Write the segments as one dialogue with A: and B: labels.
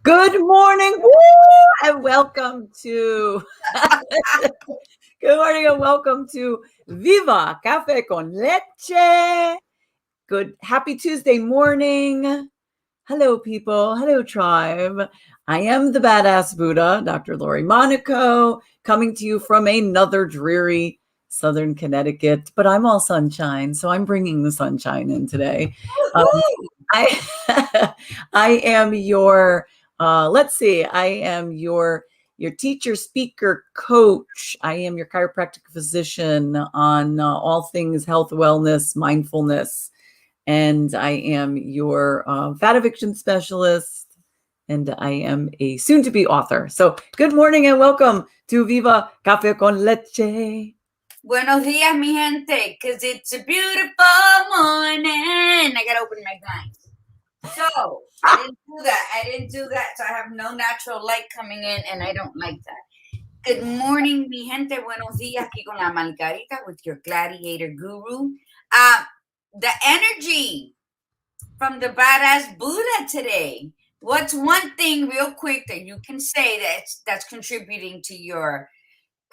A: Good morning, and welcome to good morning and welcome to Viva Cafe con Leche. Good happy Tuesday morning. Hello, people. Hello, tribe. I am the badass Buddha, Dr. Lori Monaco, coming to you from another dreary Southern Connecticut, but I'm all sunshine, so I'm bringing the sunshine in today. I I am your I am your teacher, speaker, coach. I am your chiropractic physician on all things health, wellness, mindfulness, and I am your fat eviction specialist, and I am a soon-to-be author. So, good morning and welcome to Viva Cafe con Leche.
B: Buenos días, mi gente, because it's a beautiful morning. I gotta open my blinds. So, I didn't do that. So, I have no natural light coming in, and I don't like that. Good morning, mi gente. Buenos días, aquí con la Margarita with your gladiator guru. The energy from the badass Buddha today. What's one thing, real quick, that you can say that's contributing to your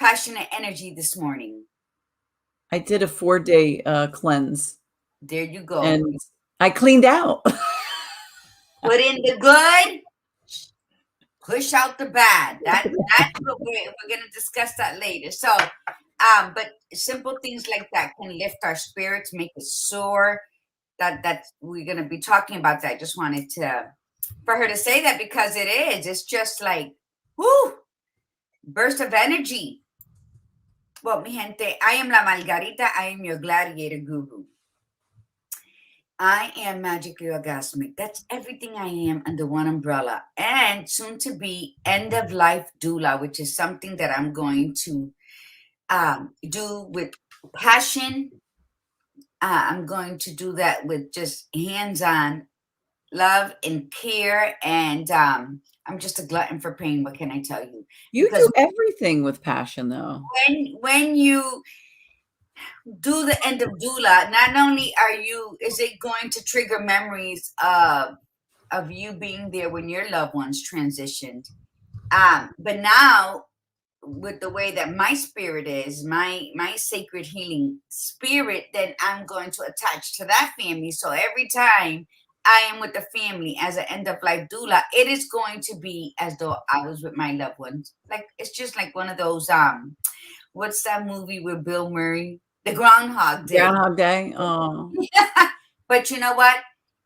B: passionate energy this morning?
A: I did a 4-day cleanse.
B: There you go.
A: And I cleaned out.
B: Put in the good, push out the bad. That's what we're going to discuss that later. So, but simple things like that can lift our spirits, make us soar. That we're going to be talking about that. I just wanted for her to say that because it is. It's just like, whoo, burst of energy. Well, mi gente, I am La Margarita. I am your gladiator guru. I am magically orgasmic. That's everything I am under one umbrella. And soon to be end of life doula, which is something that I'm going to do with passion. I'm going to do that with just hands-on love and care. And I'm just a glutton for pain. What can I tell you?
A: You do everything with passion, though.
B: When you do the end of doula, not only is it going to trigger memories of you being there when your loved ones transitioned, but now with the way that my spirit is, my sacred healing spirit, then I'm going to attach to that family. So every time I am with the family as an end of life doula, it is going to be as though I was with my loved ones. Like it's just like one of those what's that movie with Bill Murray? The Groundhog Day.
A: Groundhog Day. Oh.
B: But you know what?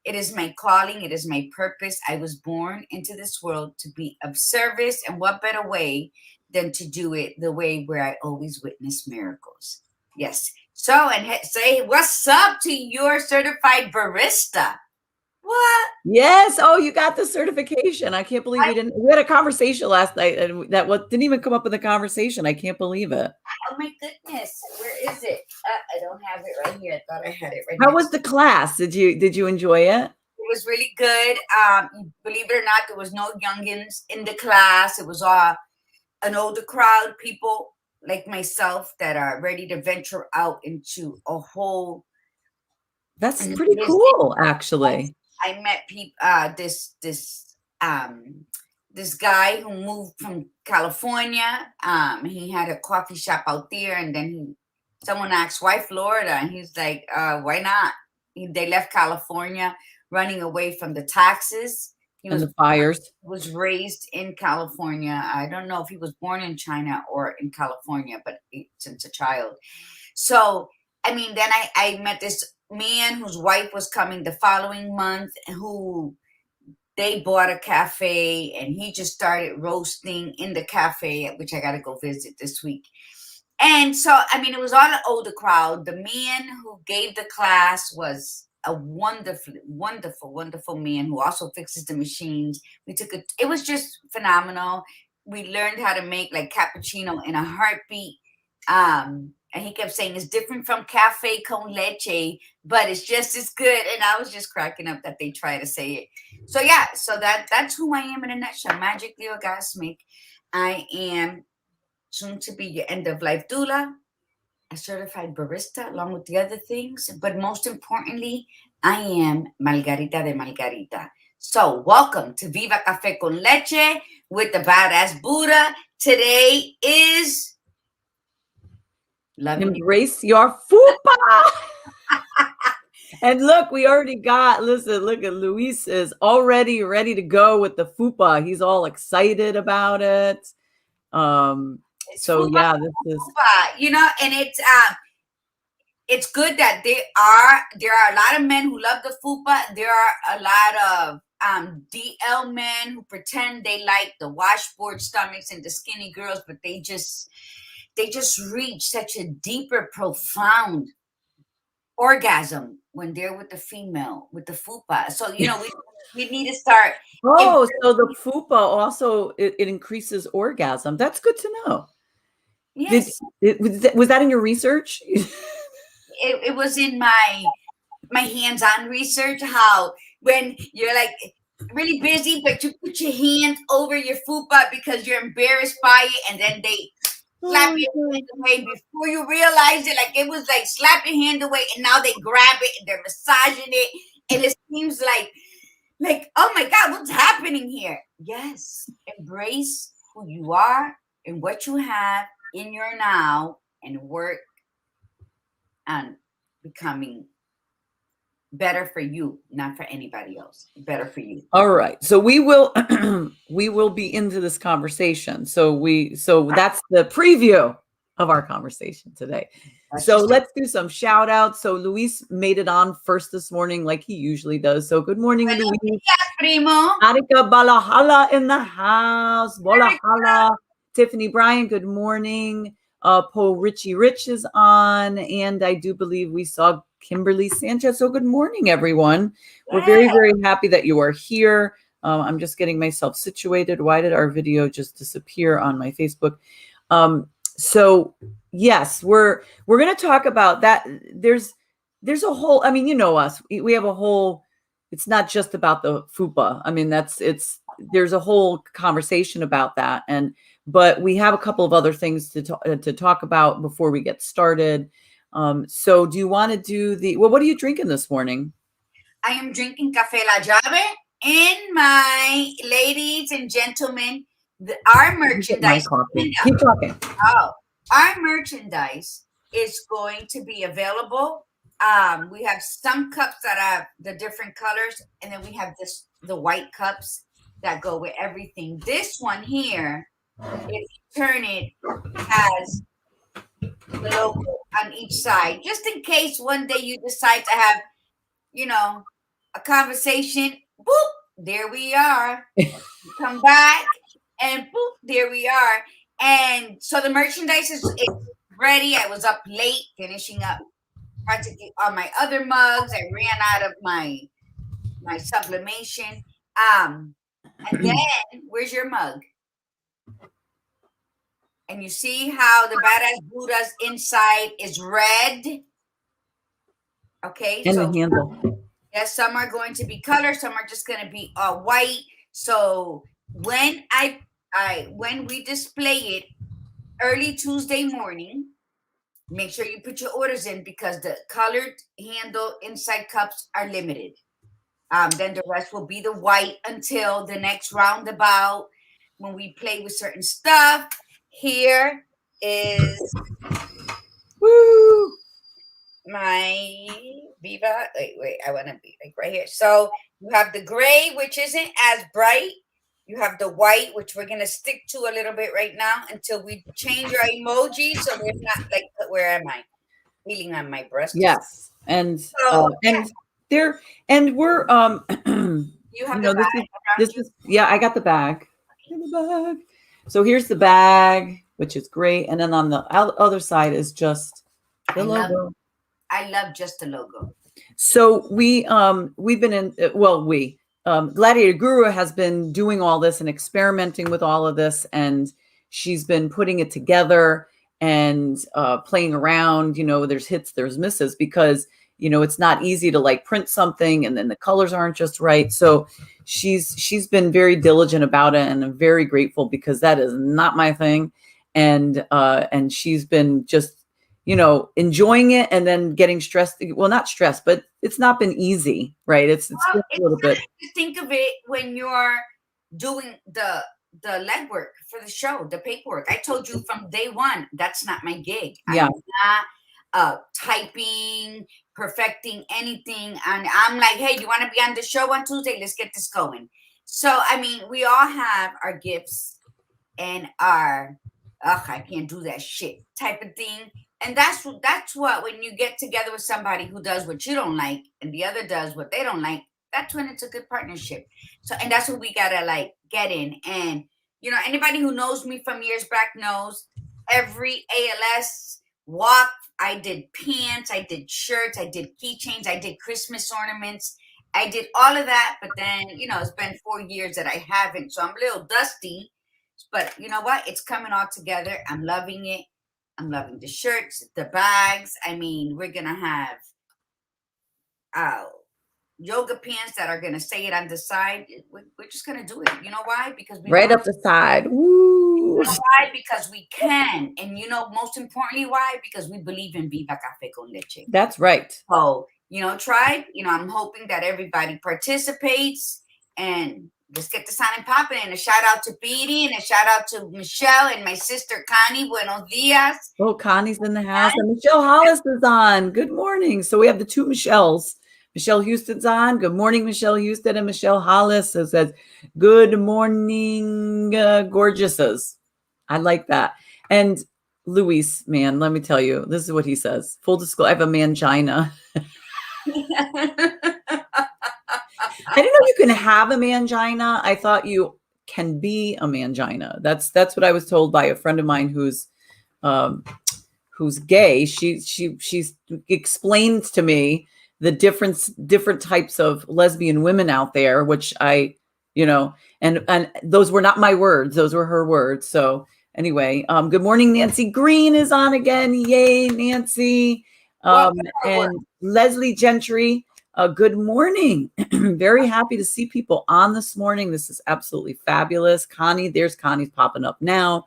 B: It is my calling. It is my purpose. I was born into this world to be of service. And what better way than to do it the way where I always witness miracles? Yes. So, and say, what's up to your certified barista? What?
A: Yes. Oh, you got the certification. I can't believe we had a conversation last night and that didn't even come up in the conversation. I can't believe it.
B: Oh my goodness. Where is it? I don't have it right here. I thought I had it right
A: How was the class? Did you enjoy it?
B: It was really good. Believe it or not, there was no youngins in the class. It was all an older crowd, people like myself that are ready to venture out into a whole.
A: That's pretty cool, actually.
B: I met people. This guy who moved from California. He had a coffee shop out there, and then someone asked, "Why Florida?" And he's like, "Why not?" They left California, running away from the taxes. He
A: and the fires.
B: Was raised in California. I don't know if he was born in China or in California, but since a child. So, I mean, then I met this man whose wife was coming the following month, who they bought a cafe, and he just started roasting in the cafe, which I got to go visit this week. And so, I mean, it was all an older crowd. The man who gave the class was a wonderful man who also fixes the machines. It was just phenomenal. We learned how to make like cappuccino in a heartbeat. And he kept saying it's different from cafe con leche, but it's just as good. And I was just cracking up that they try to say it. So yeah, so that's who I am in a nutshell. Magically orgasmic. I am soon to be your end of life doula, a certified barista, along with the other things. But most importantly, I am Margarita de Margarita. So welcome to Viva Cafe con Leche with the Badass Buddha. Today is
A: Embrace your fupa. And look, we already got, look at Luis is already ready to go with the fupa. He's all excited about it. So
B: fupa,
A: yeah, this is,
B: fupa, and it's good that there are a lot of men who love the fupa. There are a lot of DL men who pretend they like the washboard stomachs and the skinny girls, but they just reach such a deeper, profound orgasm when they're with the female, with the fupa. So we need to start.
A: Oh, so the fupa also it increases orgasm. That's good to know.
B: Yes.
A: Was that in your research?
B: It was in my hands-on research, how when you're like really busy, but you put your hands over your fupa because you're embarrassed by it, and then they slap your hand away before you realize it. Like it was like slap your hand away, and now they grab it and they're massaging it, and it seems like oh my God, what's happening here? Yes, embrace who you are and what you have in your now, and work on becoming better for you, not for anybody else. Better for you.
A: All right. So we will be into this conversation. So that's the preview of our conversation today. So let's do some shout outs. So Luis made it on first this morning, like he usually does. So good morning, Luis.
B: Primo.
A: Arika Balahala in the house. Balahala. Tiffany Bryan, good morning. Paul Richie Rich is on, and I do believe we saw Kimberly Sanchez. So good morning, everyone. We're very, very happy that you are here. I'm just getting myself situated. Why did our video just disappear on my Facebook? So yes, we're going to talk about that. There's a whole, I mean, you know us, we have a whole, it's not just about the fupa. I mean, there's a whole conversation about that. But we have a couple of other things to talk about before we get started. So do you want to do what are you drinking this morning?
B: I am drinking Café La Llave. And my ladies and gentlemen, our merchandise.
A: Keep talking.
B: Oh, our merchandise is going to be available. We have some cups that have the different colors, and then we have the white cups that go with everything. This one here, if you turn it, has the logo on each side, just in case one day you decide to have, a conversation. Boop, there we are. Come back, and boop, there we are. And so the merchandise is ready. I was up late finishing up practically on my other mugs. I ran out of my sublimation. And then where's your mug? And you see how the Badass Buddha's inside is red. Okay,
A: and
B: so
A: the handle.
B: Yes, some are going to be color, some are just going to be white. So when when we display it early Tuesday morning, make sure you put your orders in, because the colored handle inside cups are limited. Then the rest will be the white until the next roundabout when we play with certain stuff. Here is my Viva. Wait, I want to be like right here. So you have the gray, which isn't as bright. You have the white, which we're going to stick to a little bit right now until we change our emoji. So we're not like, where am I? Feeling on my breast.
A: Yes. And we're
B: you have the bag.
A: This is I got the bag. So here's the bag, which is great. And then on the other side is just the logo.
B: I love just the logo.
A: So we've been in, Gladiator Guru has been doing all this and experimenting with all of this, and she's been putting it together and playing around. There's hits, there's misses, because it's not easy to like print something and then the colors aren't just right. So she's been very diligent about it, and I'm very grateful, because that is not my thing. And she's been just enjoying it and then getting stressed. Well, not stressed, but it's not been easy, right? It's
B: Well,
A: been a little bit.
B: you think of it when you're doing the legwork for the show, the paperwork. I told you from day one, that's not my gig.
A: Yeah.
B: I'm not typing, perfecting anything. And I'm like, hey, you want to be on the show on Tuesday? Let's get this going. So, I mean, we all have our gifts and our, ugh, I can't do that shit type of thing. And that's what when you get together with somebody who does what you don't like and the other does what they don't like, that's when it's a good partnership. So, and that's what we gotta like get in. And anybody who knows me from years back knows every ALS walk, I did pants, I did shirts, I did keychains, I did Christmas ornaments, I did all of that. But then, it's been 4 years that I haven't, so I'm a little dusty. But you know what? It's coming all together. I'm loving it. I'm loving the shirts, the bags. I mean, we're gonna have yoga pants that are gonna say it on the side. We're just gonna do it. You know why? Because we
A: Right
B: want.
A: up the side. Woo.
B: You know why? Because we can. And most importantly, why? Because we believe in Viva Cafe con Leche.
A: That's right.
B: So, tribe, I'm hoping that everybody participates and let's get this on and popping. And a shout out to Petey and a shout out to Michelle and my sister Connie. Buenos dias.
A: Oh, Connie's in the house and Michelle Hollis is on. Good morning. So we have the two Michelles. Michelle Houston's on. Good morning, Michelle Houston, and Michelle Hollis says, good morning, gorgeouses. I like that. And Luis, man, let me tell you, this is what he says. Full disclosure, I have a mangina. I didn't know you can have a mangina. I thought you can be a mangina. That's what I was told by a friend of mine who's gay. She's explained to me the different types of lesbian women out there, which I, and those were not my words. Those were her words. So anyway, good morning. Nancy Green is on again. Yay, Nancy. And Leslie Gentry. Good morning. Very happy to see people on this morning. This is absolutely fabulous. Connie's popping up now.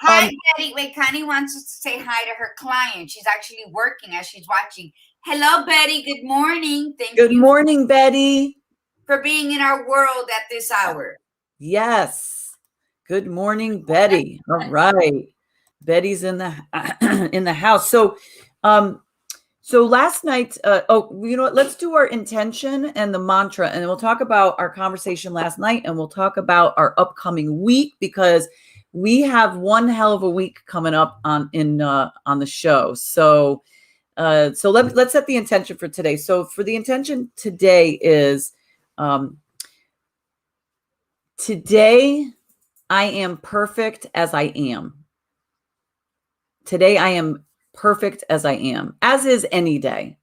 B: Hi, Betty. Wait, Connie wants us to say hi to her client. She's actually working as she's watching. Hello, Betty. Good morning.
A: Good morning, Betty.
B: For being in our world at this hour.
A: Yes. Good morning, Betty. All right. Betty's in the house. So, so last night, you know what? Let's do our intention and the mantra, and we'll talk about our conversation last night, and we'll talk about our upcoming week because we have one hell of a week coming up on the show. So, let's set the intention for today. So, for the intention today is, today I am perfect as I am. Today I am perfect as I am, as is any day.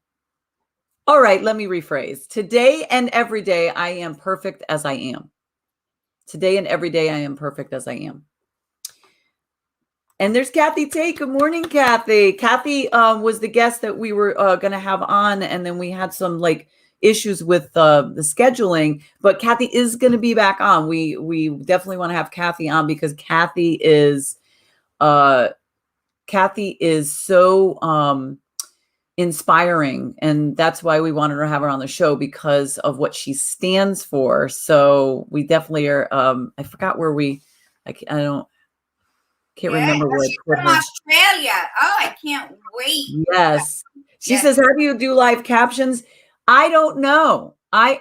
A: All right, let me rephrase. Today and every day, I am perfect as I am. Today and every day, I am perfect as I am. And there's Kathy Tate. Good morning, Kathy. Kathy was the guest that we were going to have on, and then we had some issues with the scheduling. But Kathy is going to be back on. We definitely want to have Kathy on because Kathy is so inspiring, and that's why we wanted to have her on the show because of what she stands for. So we definitely are. I forgot where I can't remember where.
B: She's from Australia. Oh, I can't wait.
A: Yes, she says, "How do you do live captions?" I don't know. I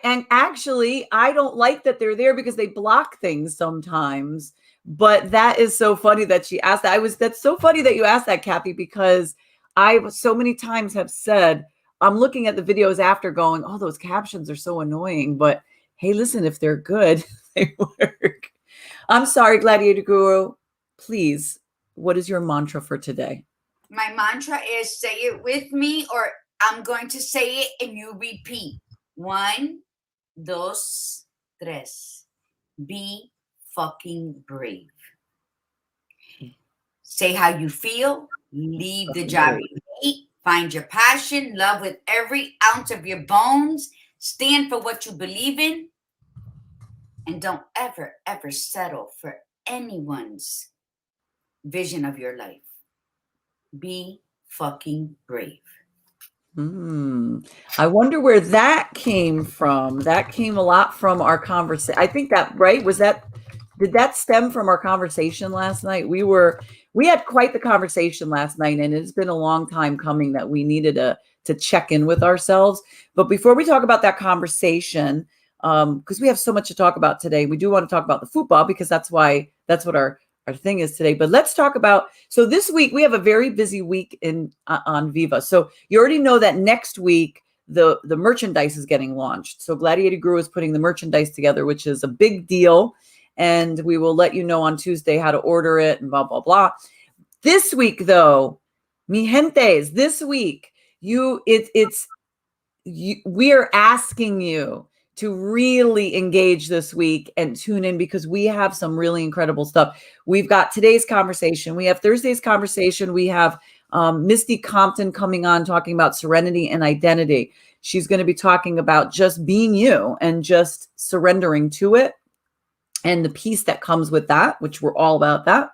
A: don't like that they're there because they block things sometimes. But that is so funny that she asked that. That's so funny that you asked that, Kathy, because I so many times have said, I'm looking at the videos after going, oh, those captions are so annoying. But hey, listen, if they're good, they work. I'm sorry, Gladiator Guru. Please, what is your mantra for today?
B: My mantra is say it with me, or I'm going to say it and you repeat. 1, 2, 3. Be fucking brave. Say how you feel. Leave the job you hate. Find your passion. Love with every ounce of your bones. Stand for what you believe in. And don't ever, ever settle for anyone's vision of your life. Be fucking brave.
A: I wonder where that came from. That came a lot from our conversation. I think that, right? Did that stem from our conversation last night? We had quite the conversation last night, and it's been a long time coming that we needed to check in with ourselves. But before we talk about that conversation, because we have so much to talk about today, we do want to talk about the Fupa because that's what our thing is today. But let's talk about, so this week we have a very busy week on Viva. So you already know that next week the merchandise is getting launched. So Gladiator Guru is putting the merchandise together, which is a big deal. And we will let you know on Tuesday how to order it and blah, blah, blah. This week, though, mi gentes, this week, we are asking you to really engage this week and tune in because we have some really incredible stuff. We've got today's conversation. We have Thursday's conversation. We have Misty Compton coming on talking about serenity and identity. She's going to be talking about just being you and just surrendering to it and the peace that comes with that, which we're all about that.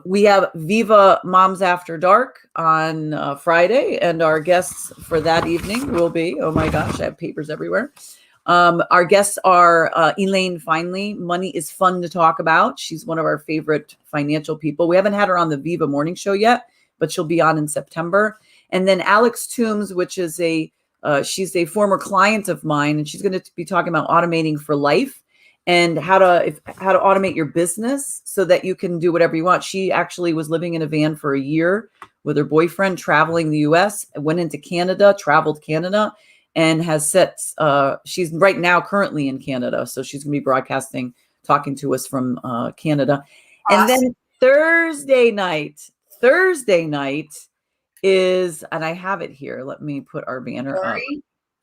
A: We have Viva Moms After Dark on Friday, and our guests for that evening will be, oh my gosh, I have papers everywhere. Our guests are Elaine Finely. Money is fun to talk about. She's one of our favorite financial people. We haven't had her on the Viva Morning Show yet, but she'll be on in September. And then Alex Toombs, which is she's a former client of mine, and she's going to be talking about automating for life and how to automate your business so that you can do whatever you want. She actually was living in a van for a year with her boyfriend, traveling the US, went into Canada, traveled Canada, and has she's right now currently in Canada. So she's going to be broadcasting, talking to us from Canada.
B: Awesome.
A: And then Thursday night is, and I have it here. Let me put our banner up.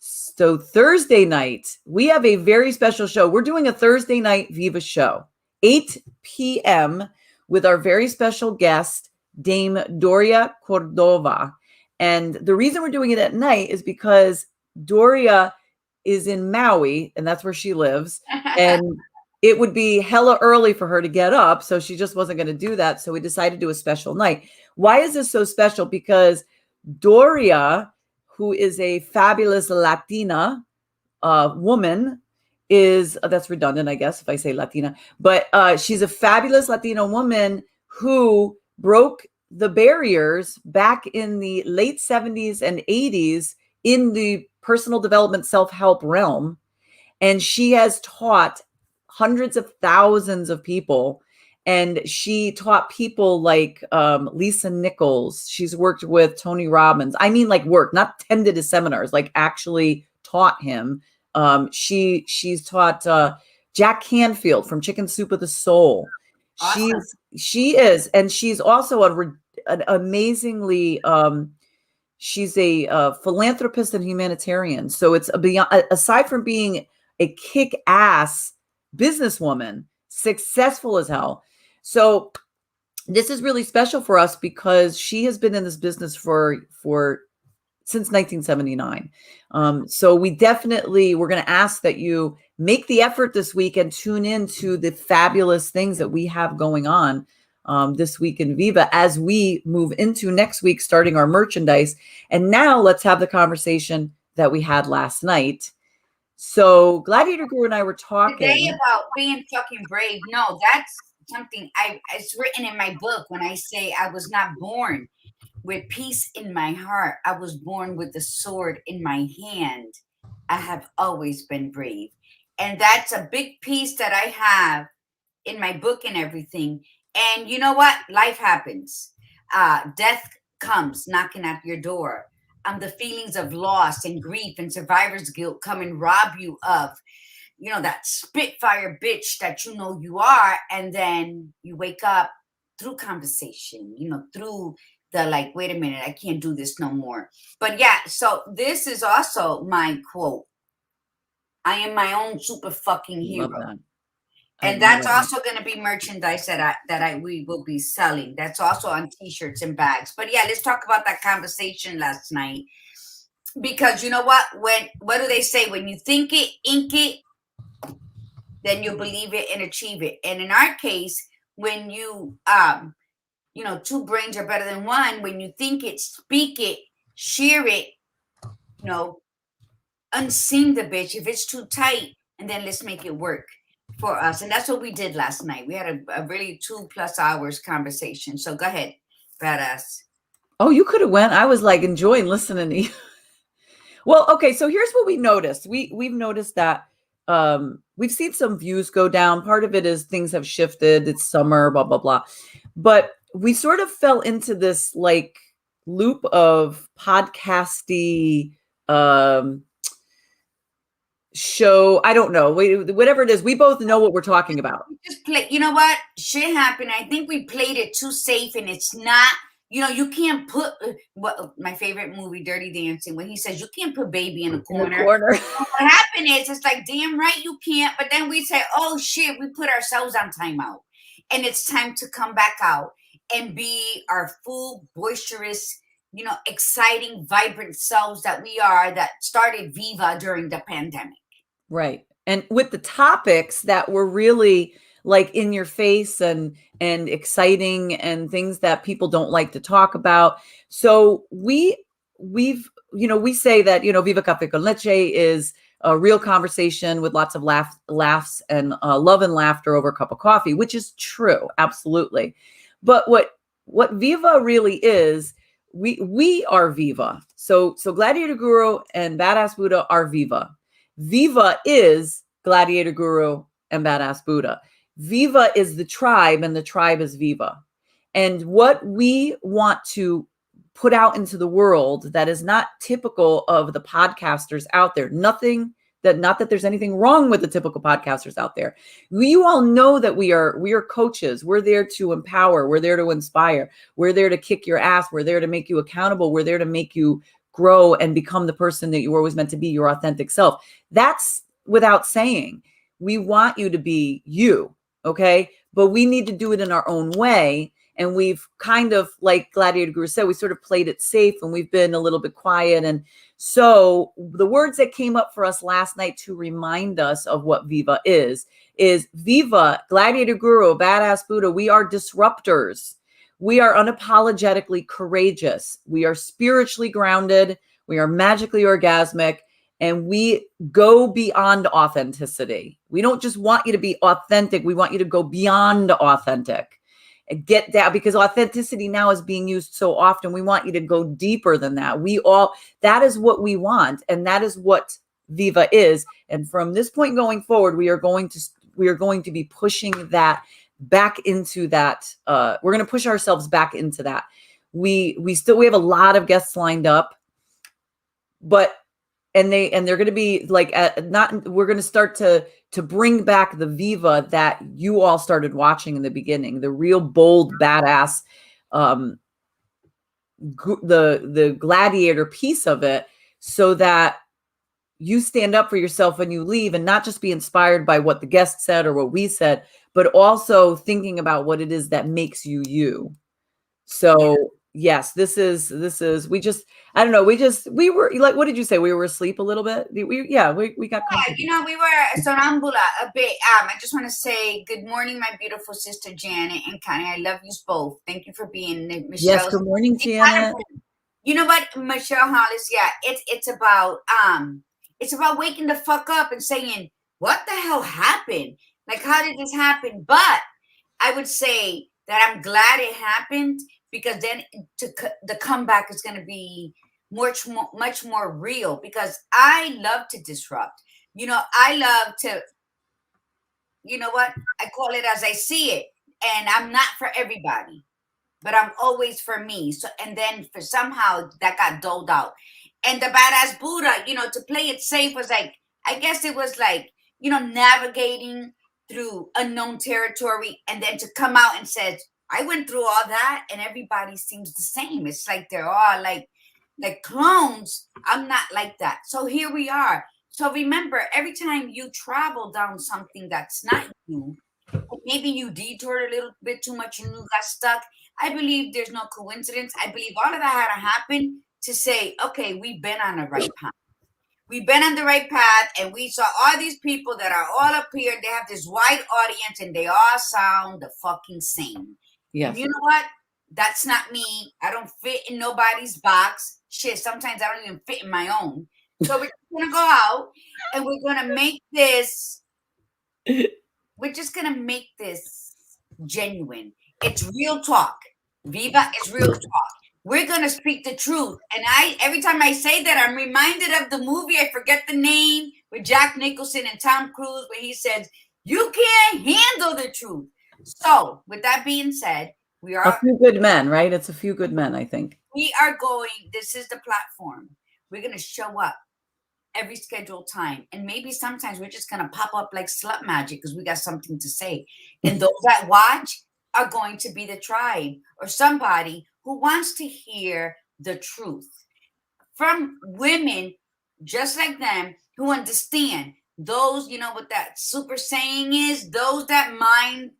A: So Thursday night, we have a very special show. We're doing a Thursday night Viva show, 8 p.m. with our very special guest, Dame Doria Cordova. And the reason we're doing it at night is because Doria is in Maui, and that's where she lives. And it would be hella early for her to get up. So she just wasn't going to do that. So we decided to do a special night. Why is this so special? Because Doria, who is a fabulous Latina woman, that's redundant, I guess, if I say Latina, but she's a fabulous Latina woman who broke the barriers back in the late 70s and 80s in the personal development self-help realm. And she has taught hundreds of thousands of people. And she taught people like Lisa Nichols. She's worked with Tony Robbins. I mean, like not attended his seminars, like actually taught him. She's taught Jack Canfield from Chicken Soup of the Soul. Awesome. She is, and she's also an amazingly. She's a philanthropist and humanitarian. So it's aside from being a kick-ass businesswoman, successful as hell. So this is really special for us because she has been in this business for since 1979. So we're going to ask that you make the effort this week and tune in to the fabulous things that we have going on this week in Viva as we move into next week, starting our merchandise. And now let's have the conversation that we had last night. So Gladiator Guru and I were talking
B: today about being fucking brave. No, that's something it's written in my book when I say I was not born with peace in my heart. I was born with the sword in my hand. I have always been brave. And that's a big piece that I have in my book and everything. And you know what? Life happens. Death comes knocking at your door. The feelings of loss and grief and survivor's guilt come and rob you of, that spitfire bitch that you are. And then you wake up through conversation, through the like, wait a minute, I can't do this no more. But yeah, so this is also my quote. I am my own super fucking hero. And that's also going to be merchandise that we will be selling. That's also on t-shirts and bags. But yeah, let's talk about that conversation last night. Because you know what? What do they say? When you think it, ink it, then you believe it and achieve it. And in our case, when you two brains are better than one. When you think it, speak it, share it, unsing the bitch if it's too tight, and then let's make it work for us. And that's what we did last night. We had a really 2+ hours conversation. So go ahead, badass.
A: Oh, you could have went. I was like enjoying listening to you. Well, okay, so here's what we noticed. We've noticed that we've seen some views go down. Part of it is things have shifted. It's summer, blah, blah, blah. But we sort of fell into this like loop of podcasty show. I don't know. Whatever it is, we both know what we're talking about.
B: Just play. You know what? Shit happened. I think we played it too safe, and it's not. You can't put what my favorite movie, Dirty Dancing, when he says you can't put baby in a corner.
A: What
B: happened is it's like, damn right you can't. But then we say, oh shit, we put ourselves on timeout, and it's time to come back out and be our full, boisterous, exciting, vibrant selves that we are, that started Viva during the pandemic.
A: Right. And with the topics that were really like in your face and exciting and things that people don't like to talk about. So we say that, Viva Cafe con Leche is a real conversation with lots of laughs and love and laughter over a cup of coffee, which is true. Absolutely. But what Viva really is, we are Viva. So Gladiator Guru and Badass Buddha are Viva. Viva is Gladiator Guru and Badass Buddha. Viva is the tribe, and the tribe is Viva. And what we want to put out into the world that is not typical of the podcasters out there. Not that there's anything wrong with the typical podcasters out there. You all know that we are coaches. We're there to empower. We're there to inspire. We're there to kick your ass. We're there to make you accountable. We're there to make you grow and become the person that you were always meant to be, your authentic self. That's without saying. We want you to be you, okay? But we need to do it in our own way. And we've kind of, like Gladiator Guru said, we sort of played it safe, and we've been a little bit quiet. And so the words that came up for us last night to remind us of what Viva is Viva, Gladiator Guru, Badass Buddha. We are disruptors. We are unapologetically courageous. We are spiritually grounded. We are magically orgasmic, and we go beyond authenticity. We don't just want you to be authentic. We want you to go beyond authentic and get that, because authenticity now is being used so often. We want you to go deeper than that. That is what we want. And that is what Viva is. And from this point going forward, we are going to be pushing that back into that. We're going to push ourselves back into that. We have a lot of guests lined up, but they're going to be like, we're going to start to bring back the Viva that you all started watching in the beginning, the real bold, badass, the gladiator piece of it, so that you stand up for yourself when you leave, and not just be inspired by what the guest said or what we said, but also thinking about what it is that makes you you. So yes, this is, we were like, what did you say? We were asleep a little bit. We got comfortable.
B: We were sonambula a bit. I just want to say good morning, my beautiful sister Janet and Connie. I love you both. Thank you for being Michelle.
A: Yes, good morning, Janet.
B: You know what, Michelle Hollis? Yeah, it's about waking the fuck up and saying, what the hell happened? Like, how did this happen? But I would say that I'm glad it happened, because then the comeback is going to be much more real, because I love to disrupt. I love to, I call it as I see it. And I'm not for everybody, but I'm always for me. So, and then for somehow that got doled out. And the Badass Buddha, to play it safe was like, I guess it was like, navigating through unknown territory, and then to come out and said, I went through all that, and everybody seems the same. It's like they're all like clones. I'm not like that. So here we are. So remember, every time you travel down something that's not you, maybe you detoured a little bit too much and you got stuck, I believe there's no coincidence. I believe all of that had to happen to say, okay, we've been on the right path. We've been on the right path, and we saw all these people that are all up here. They have this wide audience, and they all sound the fucking same.
A: Yes.
B: And you know what? That's not me. I don't fit in nobody's box. Shit, sometimes I don't even fit in my own. So we're gonna go out and we're gonna make this. We're just gonna make this genuine. It's real talk. Viva is real talk. We're gonna speak the truth. And every time I say that, I'm reminded of the movie. I forget the name with Jack Nicholson and Tom Cruise, where he says, "You can't handle the truth." So, with that being said, we are
A: A Few Good Men, right? It's A Few Good Men, I think.
B: We are going. This is the platform. We're gonna show up every scheduled time, and maybe sometimes we're just gonna pop up like slut magic because we got something to say. And those that watch are going to be the tribe or somebody who wants to hear the truth from women just like them who understand those, you know what that super saying is, those that mind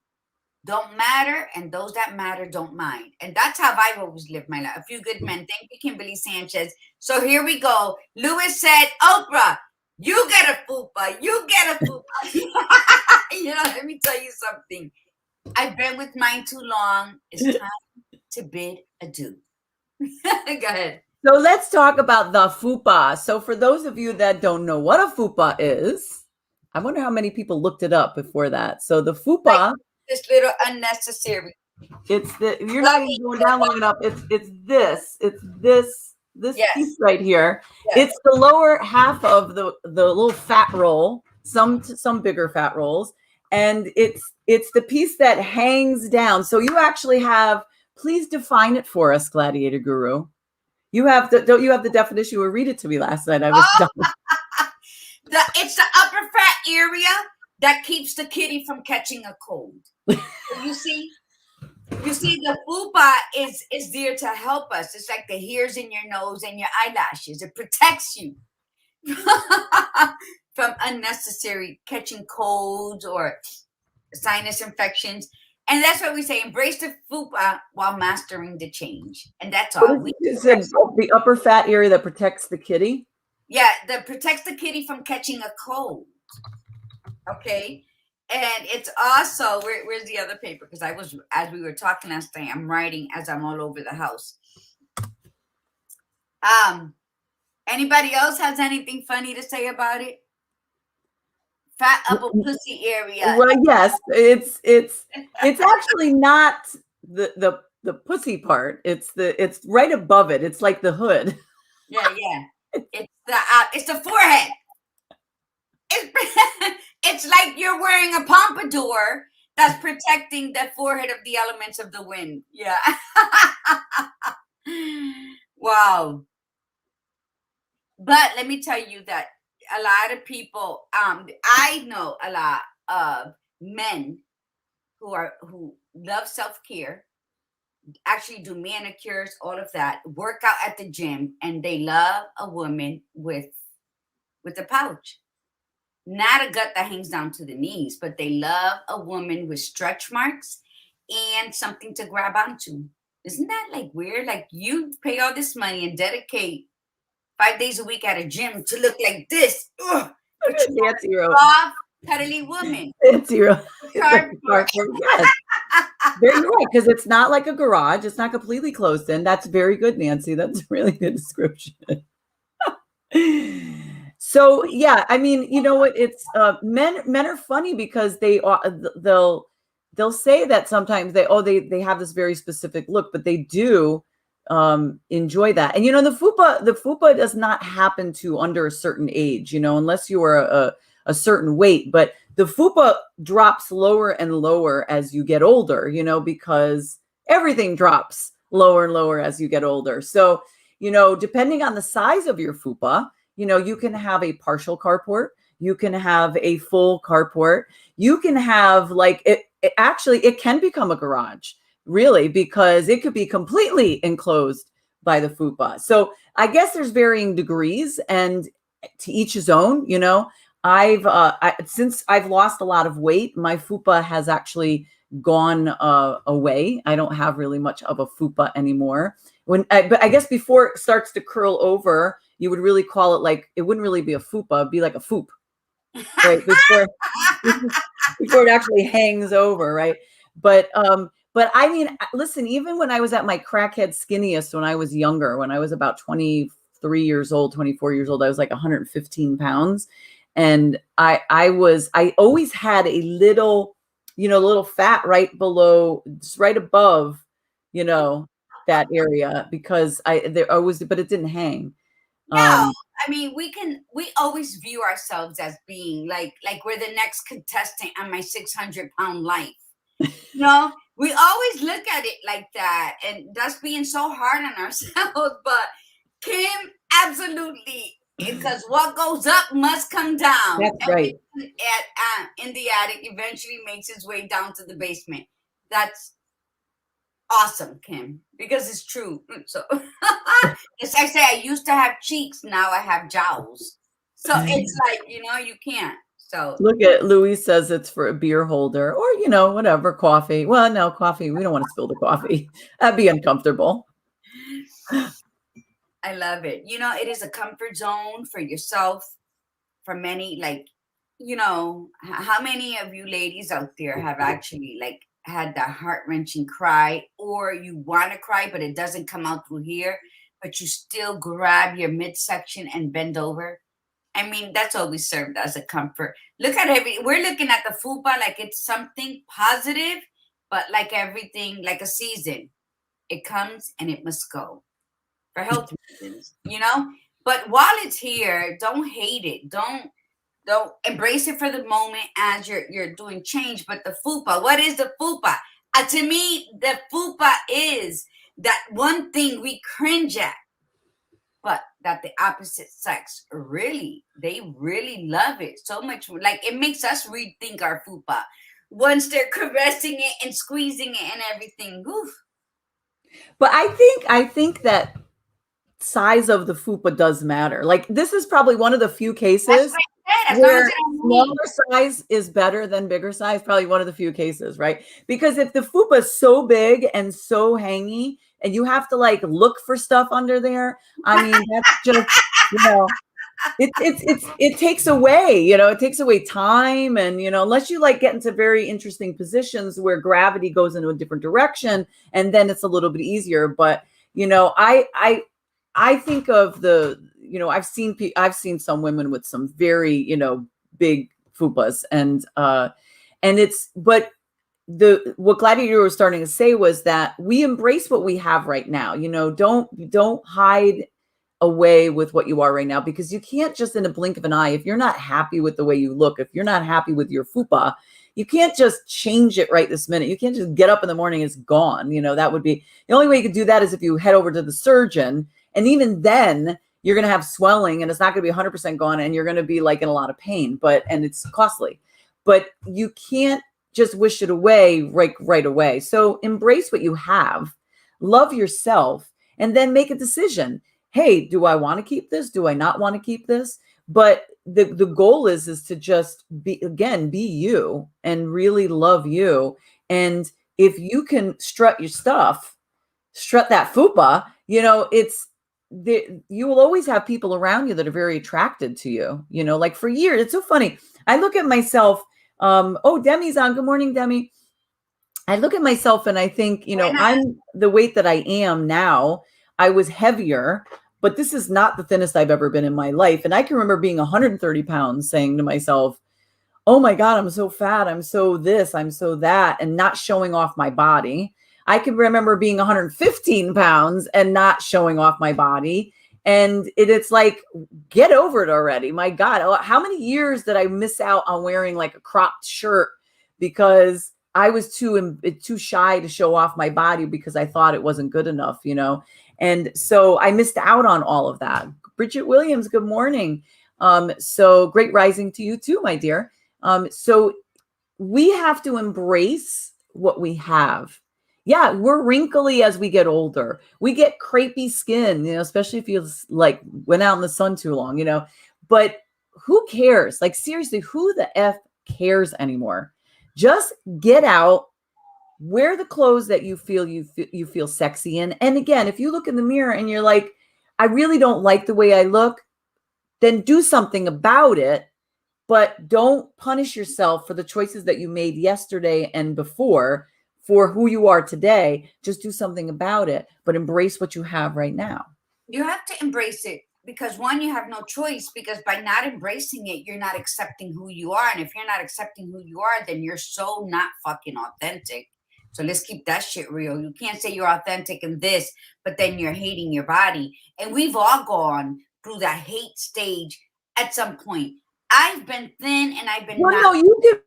B: don't matter and those that matter don't mind. And that's how I've always lived my life. A Few Good Men. Thank you, Kimberly Sanchez. So here we go. Lewis said, Oprah, you get a fupa. You get a fupa. You know, let me tell you something. I've been with mine too long. It's time to bid adieu. Go ahead.
A: So let's talk about the fupa. So for those of you that don't know what a fupa is, I wonder how many people looked it up before that. So the fupa,
B: like this little unnecessary.
A: It's the you're not even going down long enough. It's this
B: Yes.
A: piece right here.
B: Yes.
A: It's the lower half of the little fat roll. Some bigger fat rolls, and it's the piece that hangs down. So you actually have. Please define it for us, Gladiator Guru. You have don't you have the definition? You read it to me last night. I was done.
B: It's the upper fat area that keeps the kitty from catching a cold. You see, the fupa is there to help us. It's like the hairs in your nose and your eyelashes. It protects you from unnecessary catching colds or sinus infections. And that's what we say, embrace the fupa while mastering the change. And that's all.
A: Is it the upper fat area that protects the kitty?
B: Yeah, that protects the kitty from catching a cold. Okay. And it's also, where's the other paper? Because as we were talking last night, I'm writing as I'm all over the house. Anybody else has anything funny to say about it? Fat upper pussy area.
A: Well, yes, it's actually not the pussy part. It's right above it. It's like the hood.
B: Yeah. It's the forehead. It's like you're wearing a pompadour that's protecting the forehead of the elements of the wind. Yeah. Wow. But let me tell you that a lot of people, I know a lot of men who love self-care, actually do manicures, all of that, work out at the gym, and they love a woman with a pouch. Not a gut that hangs down to the knees, but they love a woman with stretch marks and something to grab onto. Isn't that like weird? Like you pay all this money and dedicate 5 days a week at a gym to look like this. Ugh, but you
A: Nancy wrote.
B: soft, cuddly woman.
A: Nancy wrote. Yes. Very right, because it's not like a garage. It's not completely closed in. That's very good, Nancy. That's a really good description. So yeah, I mean, you know what? It's men are funny because they'll say that sometimes they have this very specific look, but they do enjoy that. And you know, the fupa does not happen to under a certain age, you know, unless you are a certain weight, but the fupa drops lower and lower as you get older, you know, because everything drops lower and lower as you get older. So, you know, depending on the size of your fupa, you know, you can have a partial carport, you can have a full carport, you can have like it can become a garage, really, because it could be completely enclosed by the fupa. So I guess there's varying degrees, and to each his own, you know. Since I've lost a lot of weight, my fupa has actually gone away. I don't have really much of a fupa anymore. But I guess before it starts to curl over, you would really call it like, it wouldn't really be a fupa, it'd be like a foop, right? Before it actually hangs over, right? But But I mean, listen, even when I was at my crackhead skinniest, when I was younger, when I was about 23 years old, 24 years old, I was like 115 pounds. And I always had a little, little fat right below, just right above, that area because there always, but it didn't hang.
B: No,
A: Um,
B: I mean we always view ourselves as being like we're the next contestant on my 600-pound life. No, we always look at it like that, and that's being so hard on ourselves. But Kim, absolutely, because what goes up must come down.
A: that's right.
B: Everything in the attic eventually makes its way down to the basement. That's awesome, Kim, because it's true. So, as I say, I used to have cheeks, now I have jowls. So it's like you can't. So
A: Look at Louis says it's for a beer holder or, whatever, coffee. Well, no, coffee. We don't want to spill the coffee. That'd be uncomfortable.
B: I love it. It is a comfort zone for yourself. For many, like, how many of you ladies out there have actually like had that heart-wrenching cry, or you want to cry but it doesn't come out through here, but you still grab your midsection and bend over? I mean, that's always served as a comfort. We're looking at the fupa like it's something positive, but like everything, like a season, it comes and it must go for health reasons. But while it's here, don't hate it. Don't embrace it for the moment as you're doing change. But the fupa, what is the fupa? To me, the fupa is that one thing we cringe at, but that the opposite sex they really love it so much. Like it makes us rethink our fupa once they're caressing it and squeezing it and everything. Oof.
A: But I think that size of the fupa does matter. Like this is probably one of the few
B: That's
A: cases
B: what I said. As long as
A: where
B: it don't move.
A: smaller size is better than bigger size. Probably one of the few cases, right? Because if the fupa is so big and so hangy and you have to like look for stuff under there, I mean, that's just, you know, it takes away, it takes away time. And, unless you like get into very interesting positions where gravity goes into a different direction, and then it's a little bit easier. But, I think of I've seen some women with some very, big fupas but what Gladiator was starting to say was that we embrace what we have right now. Don't hide away with what you are right now, because you can't just in a blink of an eye, if you're not happy with the way you look, if you're not happy with your fupa, you can't just change it right this minute. You can't just get up in the morning, it's gone. That would be the only way you could do that is if you head over to the surgeon. And even then you're going to have swelling and it's not going to be 100% gone. And you're going to be like in a lot of pain, and it's costly, but you can't just wish it away right away. So embrace what you have, love yourself, and then make a decision. Hey, do I want to keep this? Do I not want to keep this? But the goal is to just be you and really love you. And if you can strut your stuff, strut that fupa, you will always have people around you that are very attracted to you, like for years. It's so funny. I look at myself. Oh, Demi's on. Good morning, Demi. I look at myself and I think, I'm the weight that I am now. I was heavier, but this is not the thinnest I've ever been in my life. And I can remember being 130 pounds saying to myself, oh my God, I'm so fat. I'm so this, I'm so that, and not showing off my body. I can remember being 115 pounds and not showing off my body. And it's like, get over it already. My God, how many years did I miss out on wearing like a cropped shirt because I was too shy to show off my body because I thought it wasn't good enough, And so I missed out on all of that. Bridget Williams, good morning. So great rising to you too, my dear. So we have to embrace what we have. Yeah, we're wrinkly as we get older. We get crepey skin, especially if you like went out in the sun too long, But who cares? Like seriously, who the F cares anymore? Just get out, wear the clothes that you feel sexy in. And again, if you look in the mirror and you're like, I really don't like the way I look, then do something about it. But don't punish yourself for the choices that you made yesterday and before for who you are today. Just do something about it, but embrace what you have right now.
B: You have to embrace it because one, you have no choice, because by not embracing it, you're not accepting who you are. And if you're not accepting who you are, then you're so not fucking authentic. So let's keep that shit real. You can't say you're authentic in this, but then you're hating your body. And we've all gone through that hate stage at some point. I've been thin and I've been
A: Well, no, you could.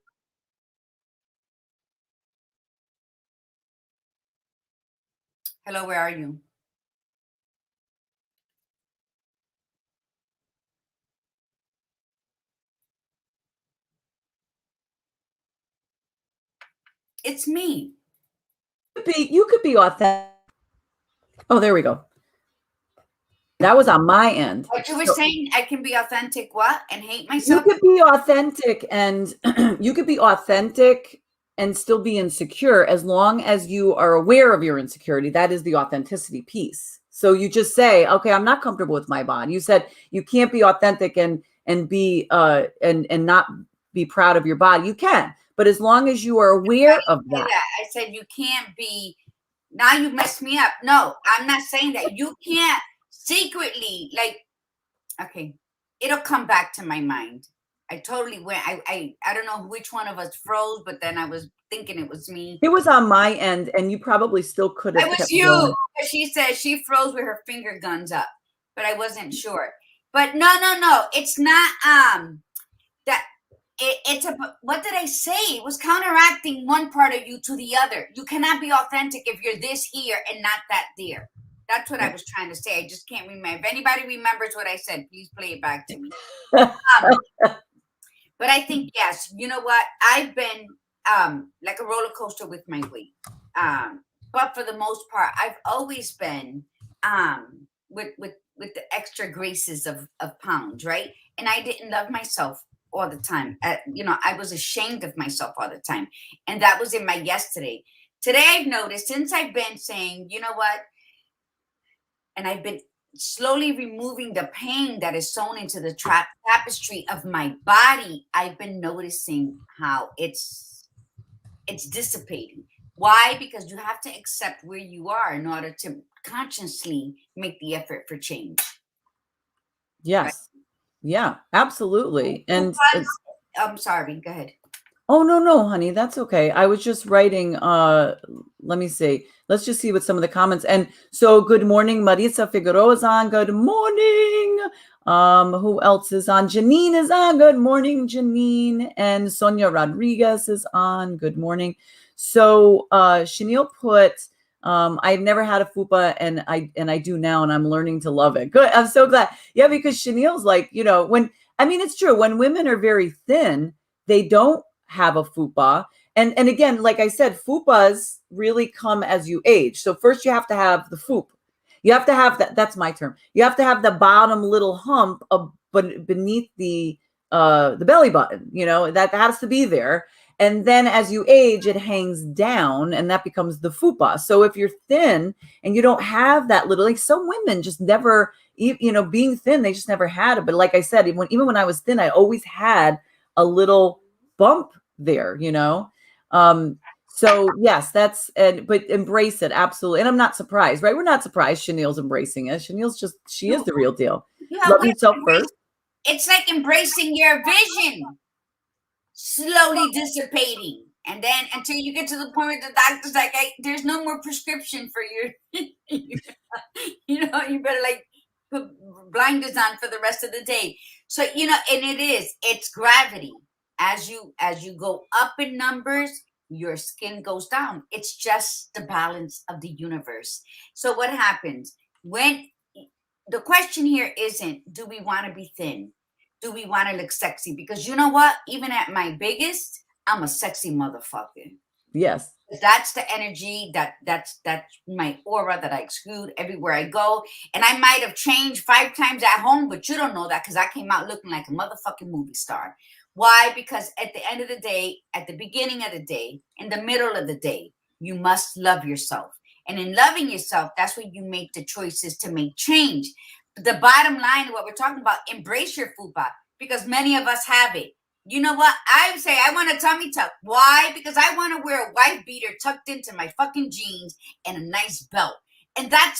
B: Hello, where are you? It's me.
A: You could be authentic. Oh, there we go. That was on my end.
B: What you were saying, I can be authentic, what? And hate myself?
A: You could be authentic and you could be authentic and still be insecure as long as you are aware of your insecurity. That is the authenticity piece. So you just say, okay, I'm not comfortable with my body. You said you can't be authentic and be and not be proud of your body. You can, but as long as you are aware of that.
B: I said you can't be. Now you messed me up. No, I'm not saying that. You can't secretly, like, okay, it'll come back to my mind. I totally went. I don't know which one of us froze, but then I was thinking it was me.
A: It was on my end, and you probably still could have.
B: It was you. She said she froze with her finger guns up, but I wasn't sure. But no. It's not. That it's a. What did I say? It was counteracting one part of you to the other. You cannot be authentic if you're this here and not that there. That's what I was trying to say. I just can't remember. If anybody remembers what I said, please play it back to me. But I think, yes, you know what? I've been like a roller coaster with my weight. But for the most part, I've always been with the extra graces of pounds, right? And I didn't love myself all the time. I was ashamed of myself all the time. And that was in my yesterday. Today, I've noticed, since I've been saying, you know what? And I've been slowly removing the pain that is sewn into the tapestry of my body, I've been noticing how it's dissipating. Why? Because you have to accept where you are in order to consciously make the effort for change.
A: Yes. Right? Yeah, absolutely. And
B: I'm sorry, go ahead.
A: Oh, no, honey, that's okay. I was just writing, let me see. Let's just see what some of the comments. And so good morning, Marisa Figueroa is on. Good morning. Who else is on? Janine is on. Good morning, Janine. And Sonia Rodriguez is on. Good morning. So Chanel put, I've never had a fupa and I do now, and I'm learning to love it. Good. I'm so glad. Yeah, because Chanel's like, it's true. When women are very thin, they don't have a fupa. And again, like I said, fupas really come as you age. So first you have to have the fupa. You have to have that's my term. You have to have the bottom little hump beneath the belly button, that has to be there. And then as you age, it hangs down and that becomes the fupa. So if you're thin and you don't have that little, like some women just never, being thin, they just never had it. But like I said, even when I was thin, I always had a little bump there, so yes, but embrace it. Absolutely. And I'm not surprised, right? We're not surprised Chanel's embracing it. She is the real deal. Love yourself first.
B: It's like embracing your vision, slowly dissipating. And then until you get to the point where the doctor's like, hey, there's no more prescription for you. You better like put blinders on for the rest of the day. So, and it's gravity. As you go up in numbers, your skin goes down. It's just the balance of the universe. So what happens when the question here isn't, do we want to be thin? Do we want to look sexy? Because you know what? Even at my biggest, I'm a sexy motherfucker.
A: Yes.
B: That's the energy that's my aura that I exude everywhere I go. And I might have changed 5 times at home, but you don't know that because I came out looking like a motherfucking movie star. Why? Because at the end of the day, at the beginning of the day, in the middle of the day, you must love yourself. And in loving yourself, that's when you make the choices to make change. But the bottom line of what we're talking about, embrace your fupa, because many of us have it. You know what? I say I want a tummy tuck. Why? Because I want to wear a white beater tucked into my fucking jeans and a nice belt. And that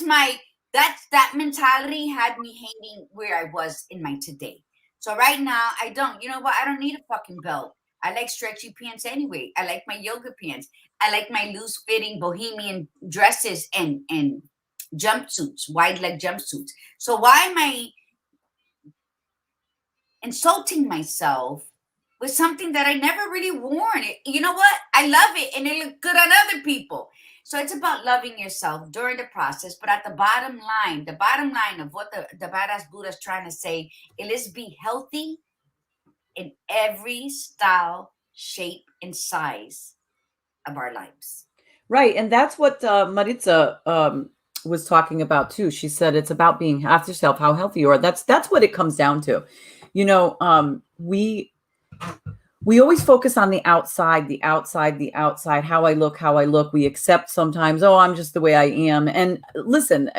B: mentality had me hating where I was in my today. So right now I don't. You know what? I don't need a fucking belt. I like stretchy pants anyway. I like my yoga pants. I like my loose fitting bohemian dresses and jumpsuits, wide leg jumpsuits. So why am I insulting myself with something that I never really worn? You know what? I love it and it look good on other people. So it's about loving yourself during the process. But at the bottom line of what the badass Buddha's trying to say, it is be healthy in every style, shape, and size of our lives.
A: Right. And that's what Maritza was talking about too. She said it's about being ask yourself how healthy you are. That's what it comes down to. You know, we always focus on the outside, how I look. We accept sometimes, oh, I'm just the way I am. And listen,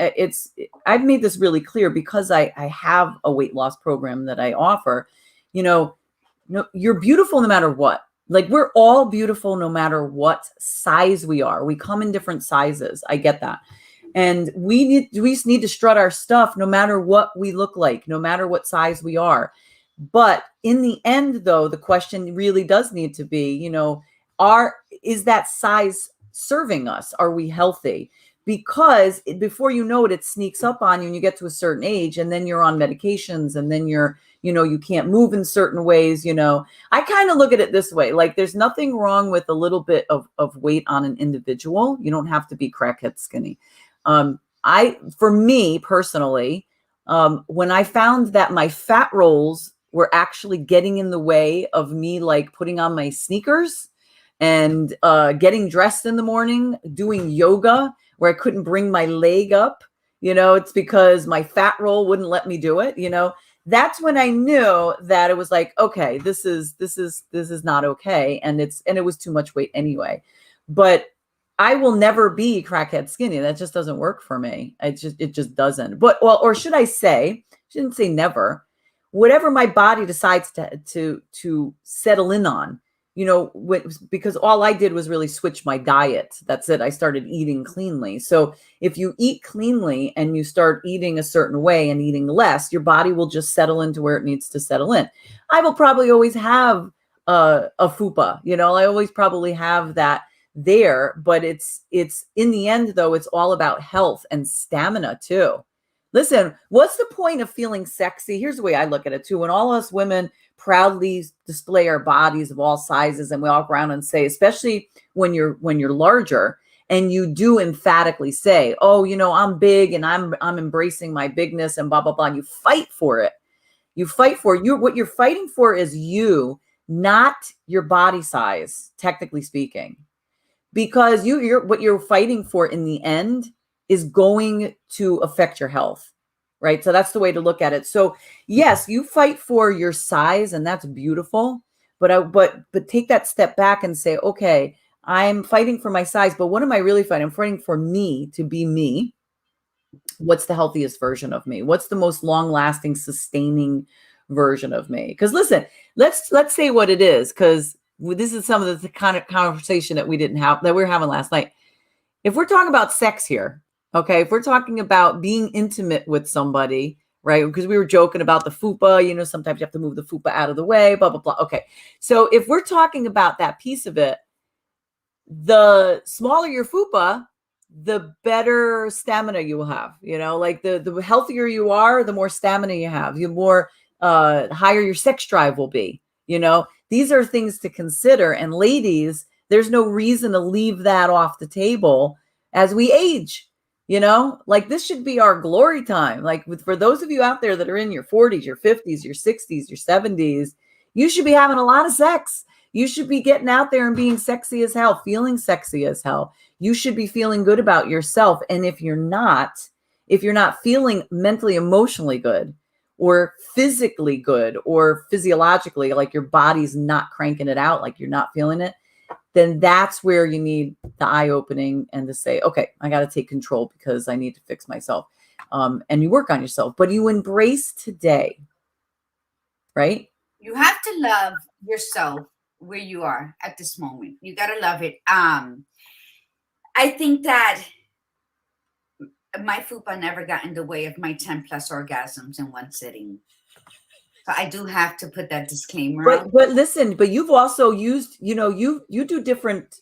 A: I've made this really clear because I have a weight loss program that I offer. You know, you're beautiful no matter what. Like, we're all beautiful no matter what size we are. We come in different sizes. I get that. And we just need to strut our stuff no matter what we look like, no matter what size we are. But in the end, though, the question really does need to be, you know, is that size serving us? Are we healthy? Because before you know it, it sneaks up on you and you get to a certain age and then you're on medications and then you can't move in certain ways. I kind of look at it this way, like there's nothing wrong with a little bit of weight on an individual. You don't have to be crackhead skinny. For me personally, when I found that my fat rolls were actually getting in the way of me, like putting on my sneakers and getting dressed in the morning, doing yoga where I couldn't bring my leg up, it's because my fat roll wouldn't let me do it. That's when I knew that it was like, okay, this is not okay. And it was too much weight anyway. But I will never be crackhead skinny. That just doesn't work for me. It just doesn't. But, well, or should I say, shouldn't say never, whatever my body decides to settle in on, because all I did was really switch my diet. That's it. I started eating cleanly. So if you eat cleanly and you start eating a certain way and eating less, your body will just settle into where it needs to settle in. I will probably always have a Fupa, I always probably have that there, but it's in the end, though, it's all about health and stamina too. Listen, what's the point of feeling sexy? Here's the way I look at it too. When all us women proudly display our bodies of all sizes and we walk around and say, especially when you're larger and you do emphatically say, oh, I'm big and I'm embracing my bigness and blah, blah, blah. And you fight for it. What you're fighting for is you, not your body size, technically speaking. Because you're what you're fighting for in the end is going to affect your health, right? So that's the way to look at it. So yes, you fight for your size, and that's beautiful. But take that step back and say, okay, I'm fighting for my size, but what am I really fighting? I'm fighting for me to be me. What's the healthiest version of me? What's the most long-lasting, sustaining version of me? Because listen, let's say what it is, because this is some of the kind of conversation that we were having last night. If we're talking about sex here, okay, if we're talking about being intimate with somebody, right? Because we were joking about the Fupa, sometimes you have to move the Fupa out of the way, blah, blah, blah. Okay. So if we're talking about that piece of it, the smaller your Fupa, the better stamina you will have, like the healthier you are, the more stamina you have, the more higher your sex drive will be, These are things to consider. And ladies, there's no reason to leave that off the table as we age, like this should be our glory time. Like for those of you out there that are in your 40s, your 50s, your 60s, your 70s, you should be having a lot of sex. You should be getting out there and being sexy as hell, feeling sexy as hell. You should be feeling good about yourself. And if you're not feeling mentally, emotionally good, or physically good, or physiologically, like your body's not cranking it out, like you're not feeling it, then that's where you need the eye opening and to say, okay, I got to take control because I need to fix myself. And you work on yourself, but you embrace today, right?
B: You have to love yourself where you are at this moment. You got to love it. I think that my fupa never got in the way of my 10 plus orgasms in one sitting. So I do have to put that disclaimer out.
A: But listen, but you've also used, you do different,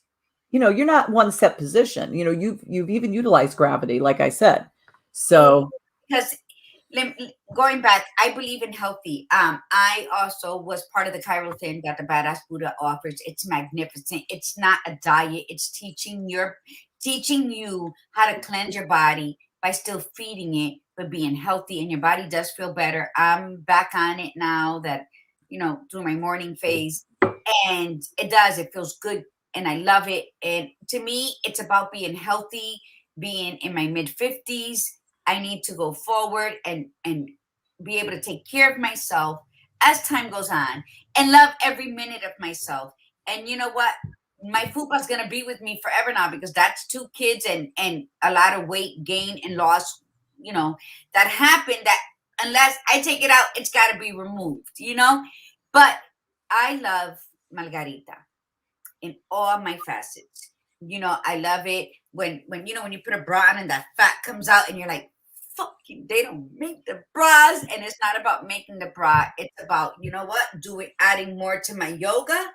A: you're not one set position. You've even utilized gravity, like I said. So
B: because going back, I believe in healthy. I also was part of the Chiral thing that the Badass Buddha offers. It's magnificent. It's not a diet. It's teaching you how to cleanse your body by still feeding it, but being healthy, and your body does feel better. I'm back on it now that, through my morning phase, and it feels good, and I love it. And to me, it's about being healthy, being in my mid 50s. I need to go forward and be able to take care of myself as time goes on and love every minute of myself. And you know what? My fupa's gonna be with me forever now, because that's 2 kids and a lot of weight gain and loss, that happened, that unless I take it out, it's gotta be removed, But I love Margarita in all my facets. I love it when you put a bra on and that fat comes out and you're like, fucking, they don't make the bras. And it's not about making the bra. It's about, adding more to my yoga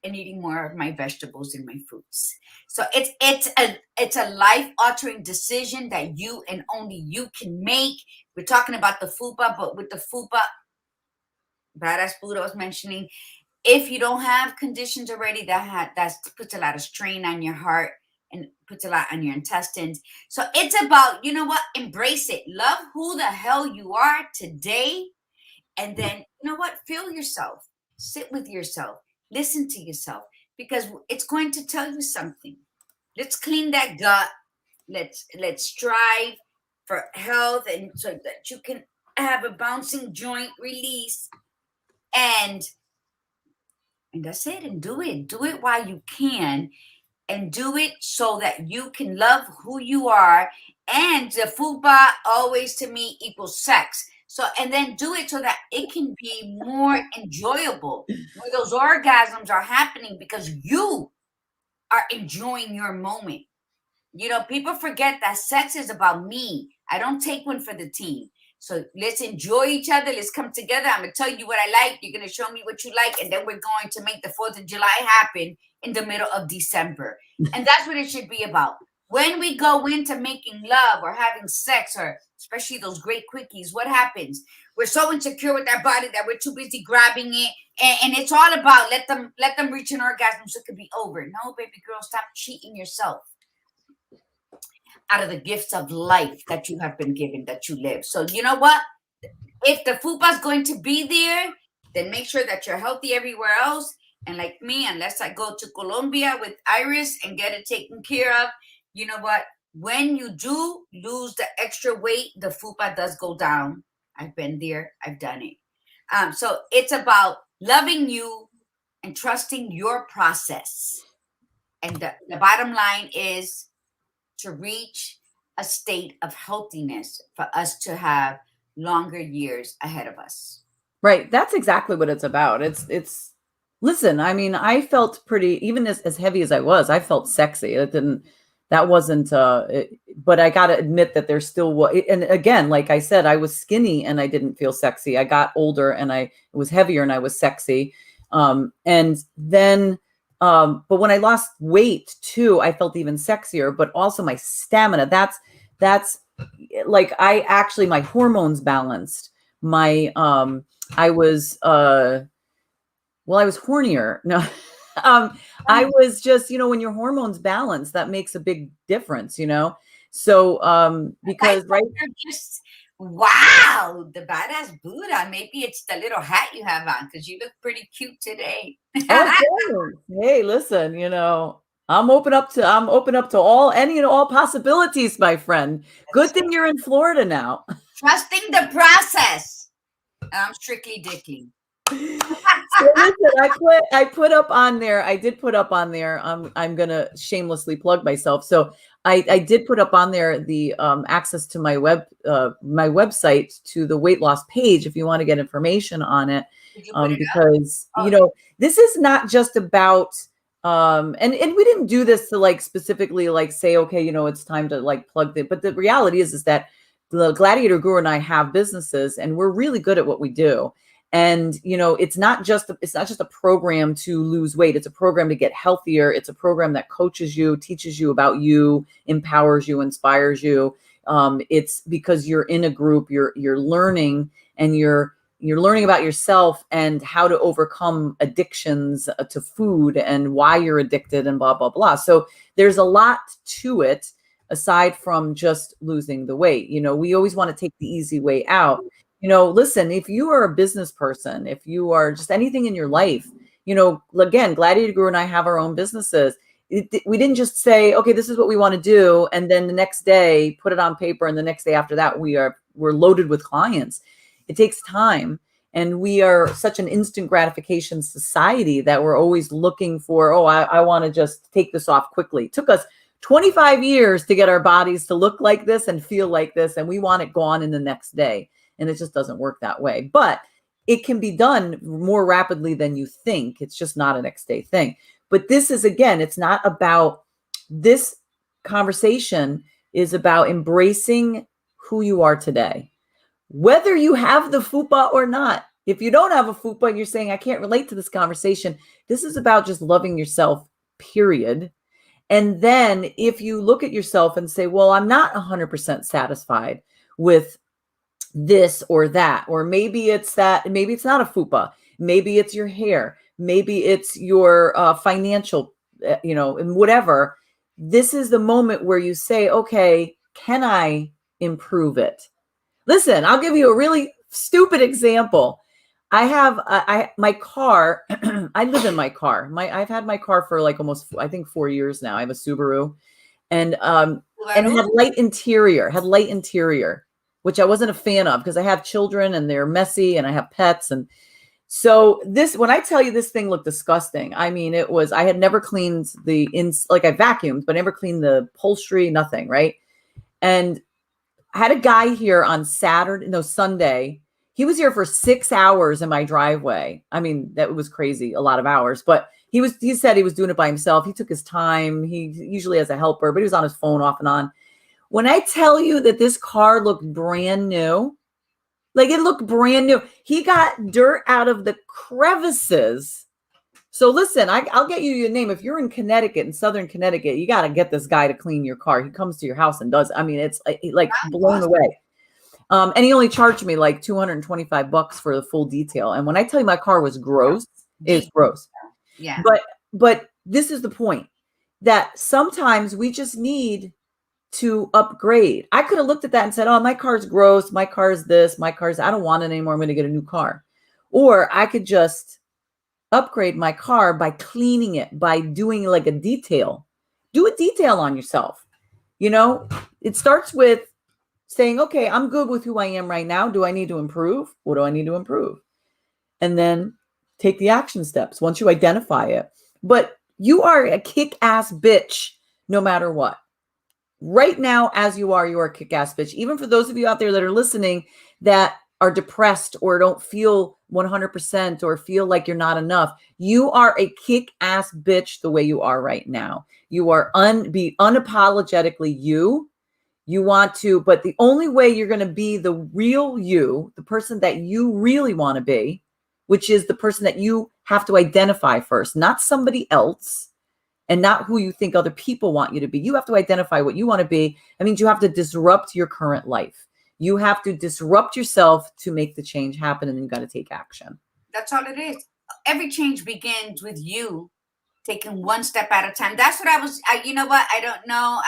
B: and eating more of my vegetables and my fruits. So it's a life altering decision that you and only you can make. We're talking about the fupa, but with the fupa, Badass Buddha was mentioning, if you don't have conditions already, that puts a lot of strain on your heart and puts a lot on your intestines. So it's about, embrace it. Love who the hell you are today. And then, feel yourself. Sit with yourself. Listen to yourself, because it's going to tell you something. Let's clean that gut. Let's strive for health, and so that you can have a bouncing joint release. And that's it. And do it while you can, and do it so that you can love who you are. And the fupa always to me equals sex. So, and then do it so that it can be more enjoyable, where those orgasms are happening because you are enjoying your moment. People forget that sex is about me. I don't take one for the team. So let's enjoy each other. Let's come together. I'm going to tell you what I like. You're going to show me what you like. And then we're going to make the 4th of July happen in the middle of December. And that's what it should be about. When we go into making love or having sex, or especially those great quickies, what happens? We're so insecure with our body that we're too busy grabbing it. And it's all about let them reach an orgasm so it could be over. No, baby girl, stop cheating yourself out of the gifts of life that you have been given, that you live. So you know what? If the fupa is going to be there, then make sure that you're healthy everywhere else. And like me, unless I go to Colombia with Iris and get it taken care of, you know what? When you do lose the extra weight, the fupa does go down. I've been there. I've done it. So it's about loving you and trusting your process. And the bottom line is to reach a state of healthiness for us to have longer years ahead of us.
A: Right. That's exactly what it's about. Listen, I mean, I felt pretty, even as heavy as I was, I felt sexy. But I got to admit that there's still, and again, like I said, I was skinny and I didn't feel sexy. I got older and I was heavier and I was sexy. And then, but when I lost weight too, I felt even sexier, but also my stamina, that's like, my hormones balanced. I was hornier. No, I was just, when your hormones balance, that makes a big difference, So, because, right.
B: Wow, the Badass Buddha. Maybe it's the little hat you have on, because you look pretty cute today.
A: Oh, hey, listen, I'm open up to all any and all possibilities, my friend. Good thing you're in Florida now.
B: Trusting the process. I'm strictly dicky.
A: So listen, I put up on there. I did put up on there. I'm gonna shamelessly plug myself. So I did put up on there the access to my website, to the weight loss page if you want to get information on it.
B: Did you put it up?
A: because,
B: Oh,
A: this is not just about, and we didn't do this to like specifically like say, okay, it's time to like plug it. But the reality is that the Gladiator Guru and I have businesses and we're really good at what we do. And, it's not just a program to lose weight. It's a program to get healthier. It's a program that coaches you, teaches you about you, empowers you, inspires you. It's because you're in a group, you're learning, and you're learning about yourself and how to overcome addictions to food and why you're addicted and blah, blah, blah. So there's a lot to it aside from just losing the weight. We always want to take the easy way out. Listen, if you are a business person, if you are just anything in your life, again, Gladiator Guru and I have our own businesses. We didn't just say, okay, this is what we want to do, and then the next day put it on paper, and the next day after that we're loaded with clients. It takes time, and we are such an instant gratification society that we're always looking for, oh, I want to just take this off quickly. It took us 25 years to get our bodies to look like this and feel like this, and we want it gone in the next day. And it just doesn't work that way. But it can be done more rapidly than you think. It's just not a next day thing. But this is, again, it's not about, this conversation is about embracing who you are today, whether you have the Fupa or not. If you don't have a Fupa and you're saying, I can't relate to this conversation, this is about just loving yourself, period. And then if you look at yourself and say, well, I'm not 100% satisfied with this or that, or maybe it's that, maybe it's not a Fupa, maybe it's your hair, maybe it's your financial, and whatever. This is the moment where you say, okay, can I improve it? Listen, I'll give you a really stupid example. I have my car. I live in my car. I've had my car for like almost, I think, 4 years now. I have a Subaru, and it had light interior, which I wasn't a fan of because I have children and they're messy and I have pets. And so when I tell you this thing looked disgusting, I mean, I had never cleaned like I vacuumed, but never cleaned the upholstery, nothing. Right. And I had a guy here on Sunday. He was here for 6 hours in my driveway. I mean, that was crazy, a lot of hours, but he said he was doing it by himself. He took his time. He usually has a helper, but he was on his phone off and on. When I tell you that this car looked brand new, like it looked brand new, he got dirt out of the crevices. So listen, I'll get you your name. If you're in Connecticut, in Southern Connecticut, you got to get this guy to clean your car. He comes to your house and does. I mean, it's like blown away. And he only charged me like $225 for the full detail. And when I tell you my car was gross, it's gross.
B: Yeah.
A: But this is the point, that sometimes we just need to upgrade. I could have looked at that and said, oh, my car's gross. My car's this, I don't want it anymore. I'm going to get a new car. Or I could just upgrade my car by cleaning it, by doing like a detail. Do a detail on yourself. It starts with saying, okay, I'm good with who I am right now. Do I need to improve? What do I need to improve? And then take the action steps once you identify it. But you are a kick-ass bitch no matter what. Right now, as you are a kick-ass bitch. Even for those of you out there that are listening that are depressed or don't feel 100% or feel like you're not enough, you are a kick-ass bitch the way you are right now. You are be unapologetically you. You want to, but the only way you're going to be the real you, the person that you really want to be, which is the person that you have to identify first, not somebody else, and not who you think other people want you to be. You have to identify what you want to be. That means you have to disrupt your current life. You have to disrupt yourself to make the change happen, and then you got to take action.
B: That's all it is. Every change begins with you taking one step at a time. That's what you know what? I don't know.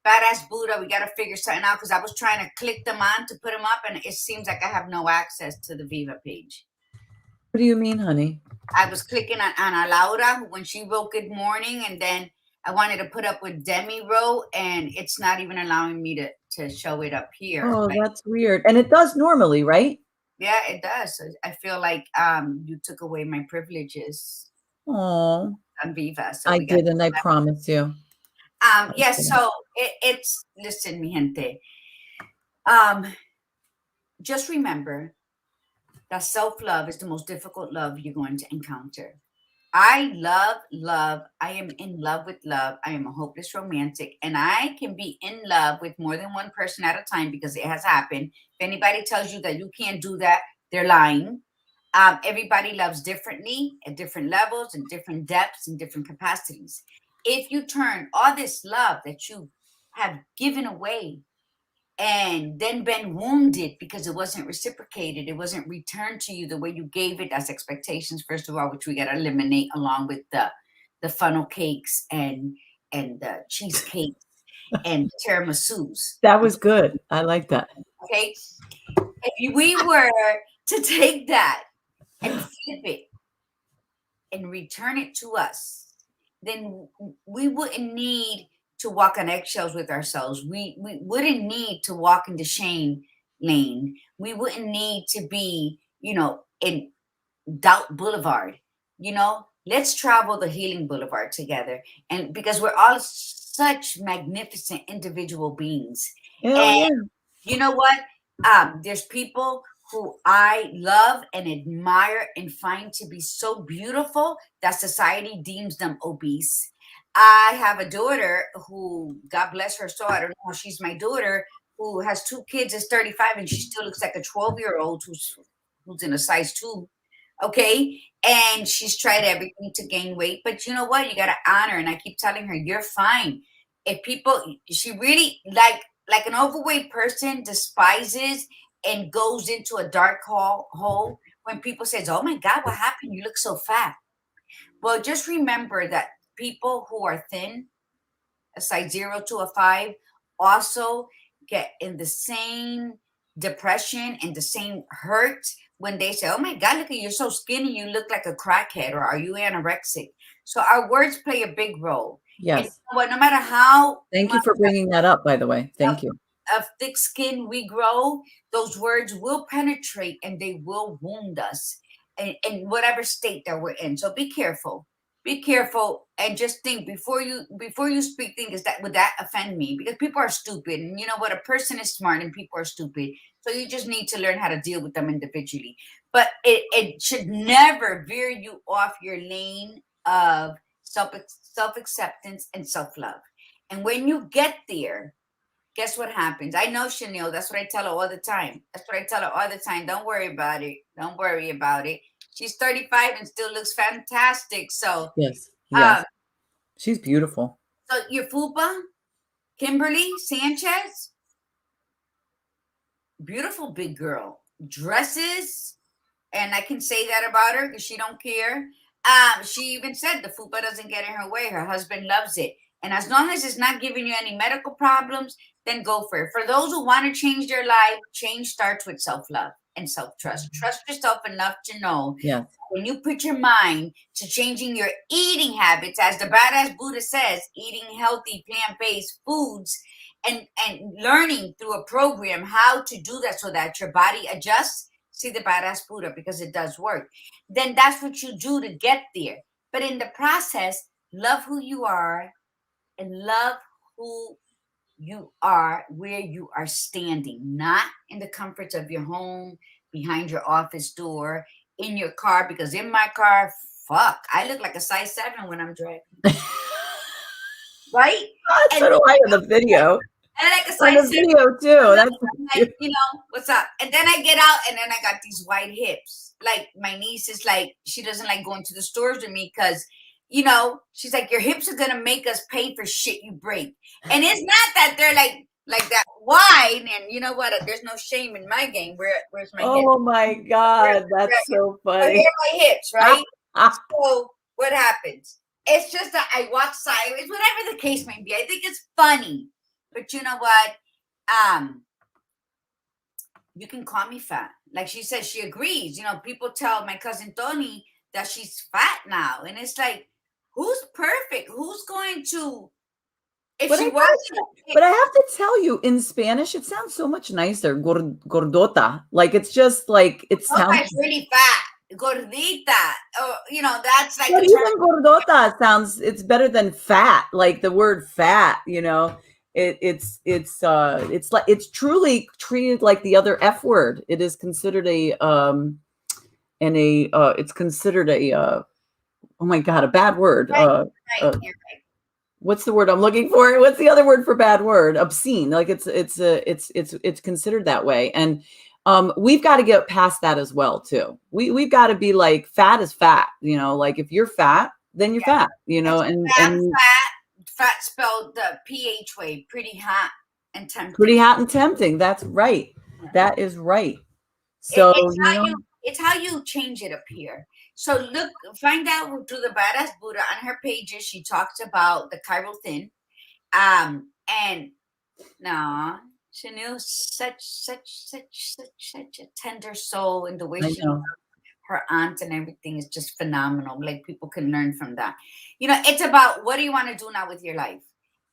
B: Badass Buddha, we got to figure something out, because I was trying to click them on to put them up, and it seems like I have no access to the Viva page.
A: What do you mean, honey?
B: I was clicking on Ana Laura when she wrote good morning, and then I wanted to put up with Demi wrote, and it's not even allowing me to show it up here.
A: Oh, that's weird. And it does normally, right?
B: Yeah, it does. I feel like you took away my privileges.
A: Oh,
B: on Viva. So
A: I didn't, I promise you.
B: Yes, so it's, listen, mi gente. Just remember, that self-love is the most difficult love you're going to encounter. I love. I am in love with love. I am a hopeless romantic, and I can be in love with more than one person at a time because it has happened. If anybody tells you that you can't do that, they're lying. Everybody loves differently at different levels and different depths and different capacities. If you turn all this love that you have given away and then been wounded because it wasn't reciprocated, it wasn't returned to you the way you gave it, as expectations, first of all, which we got to eliminate, along with the funnel cakes and the cheesecakes and tiramisus.
A: That was good. I like that.
B: Okay, if we were to take that and flip it and return it to us, then we wouldn't need to walk on eggshells with ourselves. We wouldn't need to walk into shame lane. We wouldn't need to be, in doubt boulevard. Let's travel the healing boulevard together. And because we're all such magnificent individual beings.
A: Hell
B: And
A: yeah.
B: you know what? There's people who I love and admire and find to be so beautiful that society deems them obese. I have a daughter who, God bless her soul, I don't know, she's my daughter, who has 2 kids, is 35, and she still looks like a 12-year-old who's in a size 2. Okay. And she's tried everything to gain weight. But you know what? You got to honor. And I keep telling her, you're fine. If people, she really, like an overweight person despises and goes into a dark hole when people says, oh my God, what happened? You look so fat. Well, just remember that people who are thin, a size 0 to a 5, also get in the same depression and the same hurt when they say, oh my God, look at you, you're so skinny, you look like a crackhead, or are you anorexic? So our words play a big role. And
A: Yes.
B: no matter how
A: Thank you for bringing that up, by the way. Thank you.
B: of thick skin we grow, those words will penetrate and they will wound us in whatever state that we're in. So be careful. Be careful and just think before you speak. Think, is that, would that offend me? Because people are stupid, and you know what? A person is smart and people are stupid. So you just need to learn how to deal with them individually. But it should never veer you off your lane of self-acceptance and self-love. And when you get there, guess what happens? I know Chanel. That's what I tell her all the time. Don't worry about it. Don't worry about it. She's 35 and still looks fantastic. So,
A: Yes.
B: um,
A: Yes. She's beautiful.
B: so your Fupa, Kimberly Sanchez, beautiful big girl, dresses, and I can say that about her because she don't care. She even said the Fupa doesn't get in her way. Her husband loves it. And as long as it's not giving you any medical problems, then go for it. For those who want to change their life, change starts with self-love and self-trust. Trust yourself enough to know
A: Yes.
B: when you put your mind to changing your eating habits, as the badass Buddha says, eating healthy plant-based foods and learning through a program how to do that so that your body adjusts. See the badass Buddha, because it does work. Then that's what you do to get there. But in the process, love who you are and love who you are where you are standing, not in the comforts of your home, behind your office door, in your car, because in my car, fuck, I look like a size 7 when I'm driving. Right?
A: So do I in the video.
B: And like a
A: On the
B: size 7.
A: video too. That's
B: Like, what's up? And then I get out and then I got these wide hips. Like my niece is like, she doesn't like going to the stores with me because, she's like, your hips are going to make us pay for shit you break. And it's not that they're like that wide. And you know what? There's no shame in my game. Where's my hips?
A: Oh my God. That's so funny.
B: Here are my hips, right? So what happens? It's just that I walk sideways, whatever the case may be. I think it's funny. But you know what? You can call me fat. Like she says, she agrees. People tell my cousin Tony that she's fat now. And it's like, who's perfect? Who's going to, if
A: But
B: she
A: I
B: wasn't.
A: But I have to tell you, in Spanish, it sounds so much nicer. Gordota. Like, it's just like, it sounds.
B: It's really fat. Gordita. That's like
A: But
B: a
A: even
B: term.
A: gordota sounds, it's better than fat. Like the word fat, it's like, it's truly treated like the other F word. It is considered a it's considered oh my God, a bad word.
B: Right, you're right.
A: What's the word I'm looking for? What's the other word for bad word? Obscene. Like it's considered that way. And we've got to get past that as well too. We've got to be like, fat is fat, like if you're fat, then you're fat, and
B: fat spelled the PH way, pretty hot and tempting.
A: Pretty hot and tempting. That's right. Yeah. That is right. So
B: it's how you change it up here. So find out through the Badass Buddha on her pages. She talks about the chiral thin, and no, Chanel's such a tender soul, and the way she loves her aunt and everything is just phenomenal. Like, people can learn from that. It's about, what do you want to do now with your life?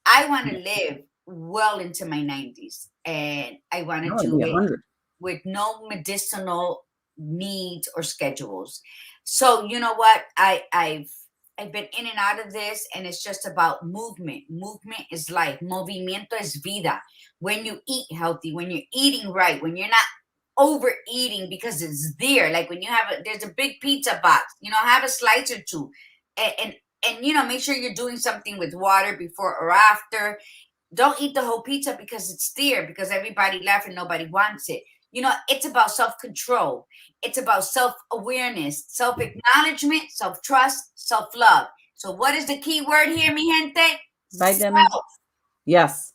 B: I want to live well into my 90s, and I want to do it with no medicinal needs or schedules. So you know what? I've been in and out of this, and it's just about movement. Movement is life. Movimiento es vida. When you eat healthy, when you're eating right, when you're not overeating because it's there. Like when you there's a big pizza box, have a slice or two, and make sure you're doing something with water before or after. Don't eat the whole pizza because it's there, because everybody left and nobody wants it. It's about self-control. It's about self-awareness, self-acknowledgement, self-trust, self-love. So what is the key word here, mi gente?
A: Self. Yes.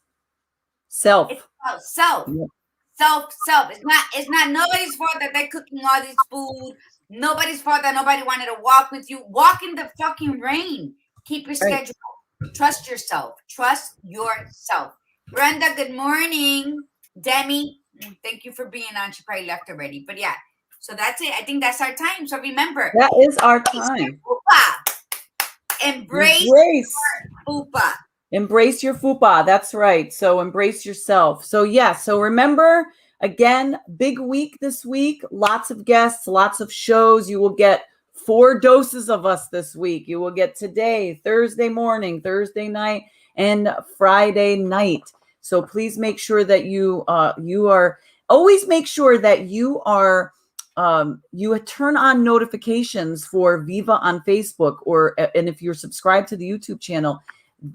A: Self.
B: It's about self. Yeah. Self. It's not nobody's fault that they're cooking all this food. Nobody's fault that nobody wanted to walk with you. Walk in the fucking rain. Keep your schedule. Trust yourself. Trust yourself. Brenda, good morning. Demi, thank you for being on. She probably left already. But yeah, so that's it. I think that's our time. So remember,
A: that is our time.
B: Embrace your Fupa.
A: Embrace your Fupa. That's right. So embrace yourself. So yeah. So remember, again, big week this week. Lots of guests, lots of shows. You will get 4 doses of us this week. You will get today, Thursday morning, Thursday night, and Friday night. So please make sure that you always make sure that you turn on notifications for Viva on Facebook, and if you're subscribed to the YouTube channel,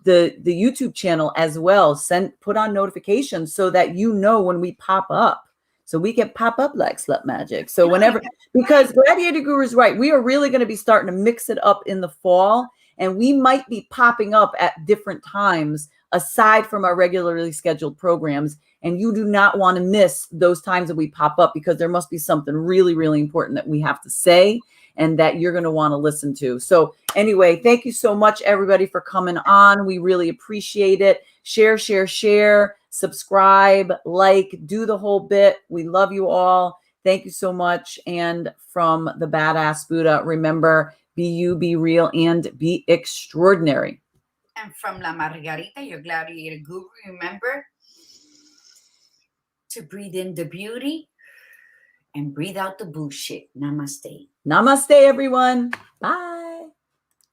A: the YouTube channel as well, put on notifications so that when we pop up. So we can pop up like Slut Magic. So whenever, because Gladiator Guru is right, we are really going to be starting to mix it up in the fall, and we might be popping up at different times aside from our regularly scheduled programs. And you do not want to miss those times that we pop up, because there must be something really, really important that we have to say and that you're going to want to listen to. So anyway, thank you so much, everybody, for coming on. We really appreciate it. Share, subscribe, do the whole bit. We love you all. Thank you so much. And from the Badass Buddha, remember, be you, be real, and be extraordinary.
B: And from La Margarita, your Gladiator Guru, remember to breathe in the beauty and breathe out the bullshit. Namaste.
A: Namaste, everyone. Bye.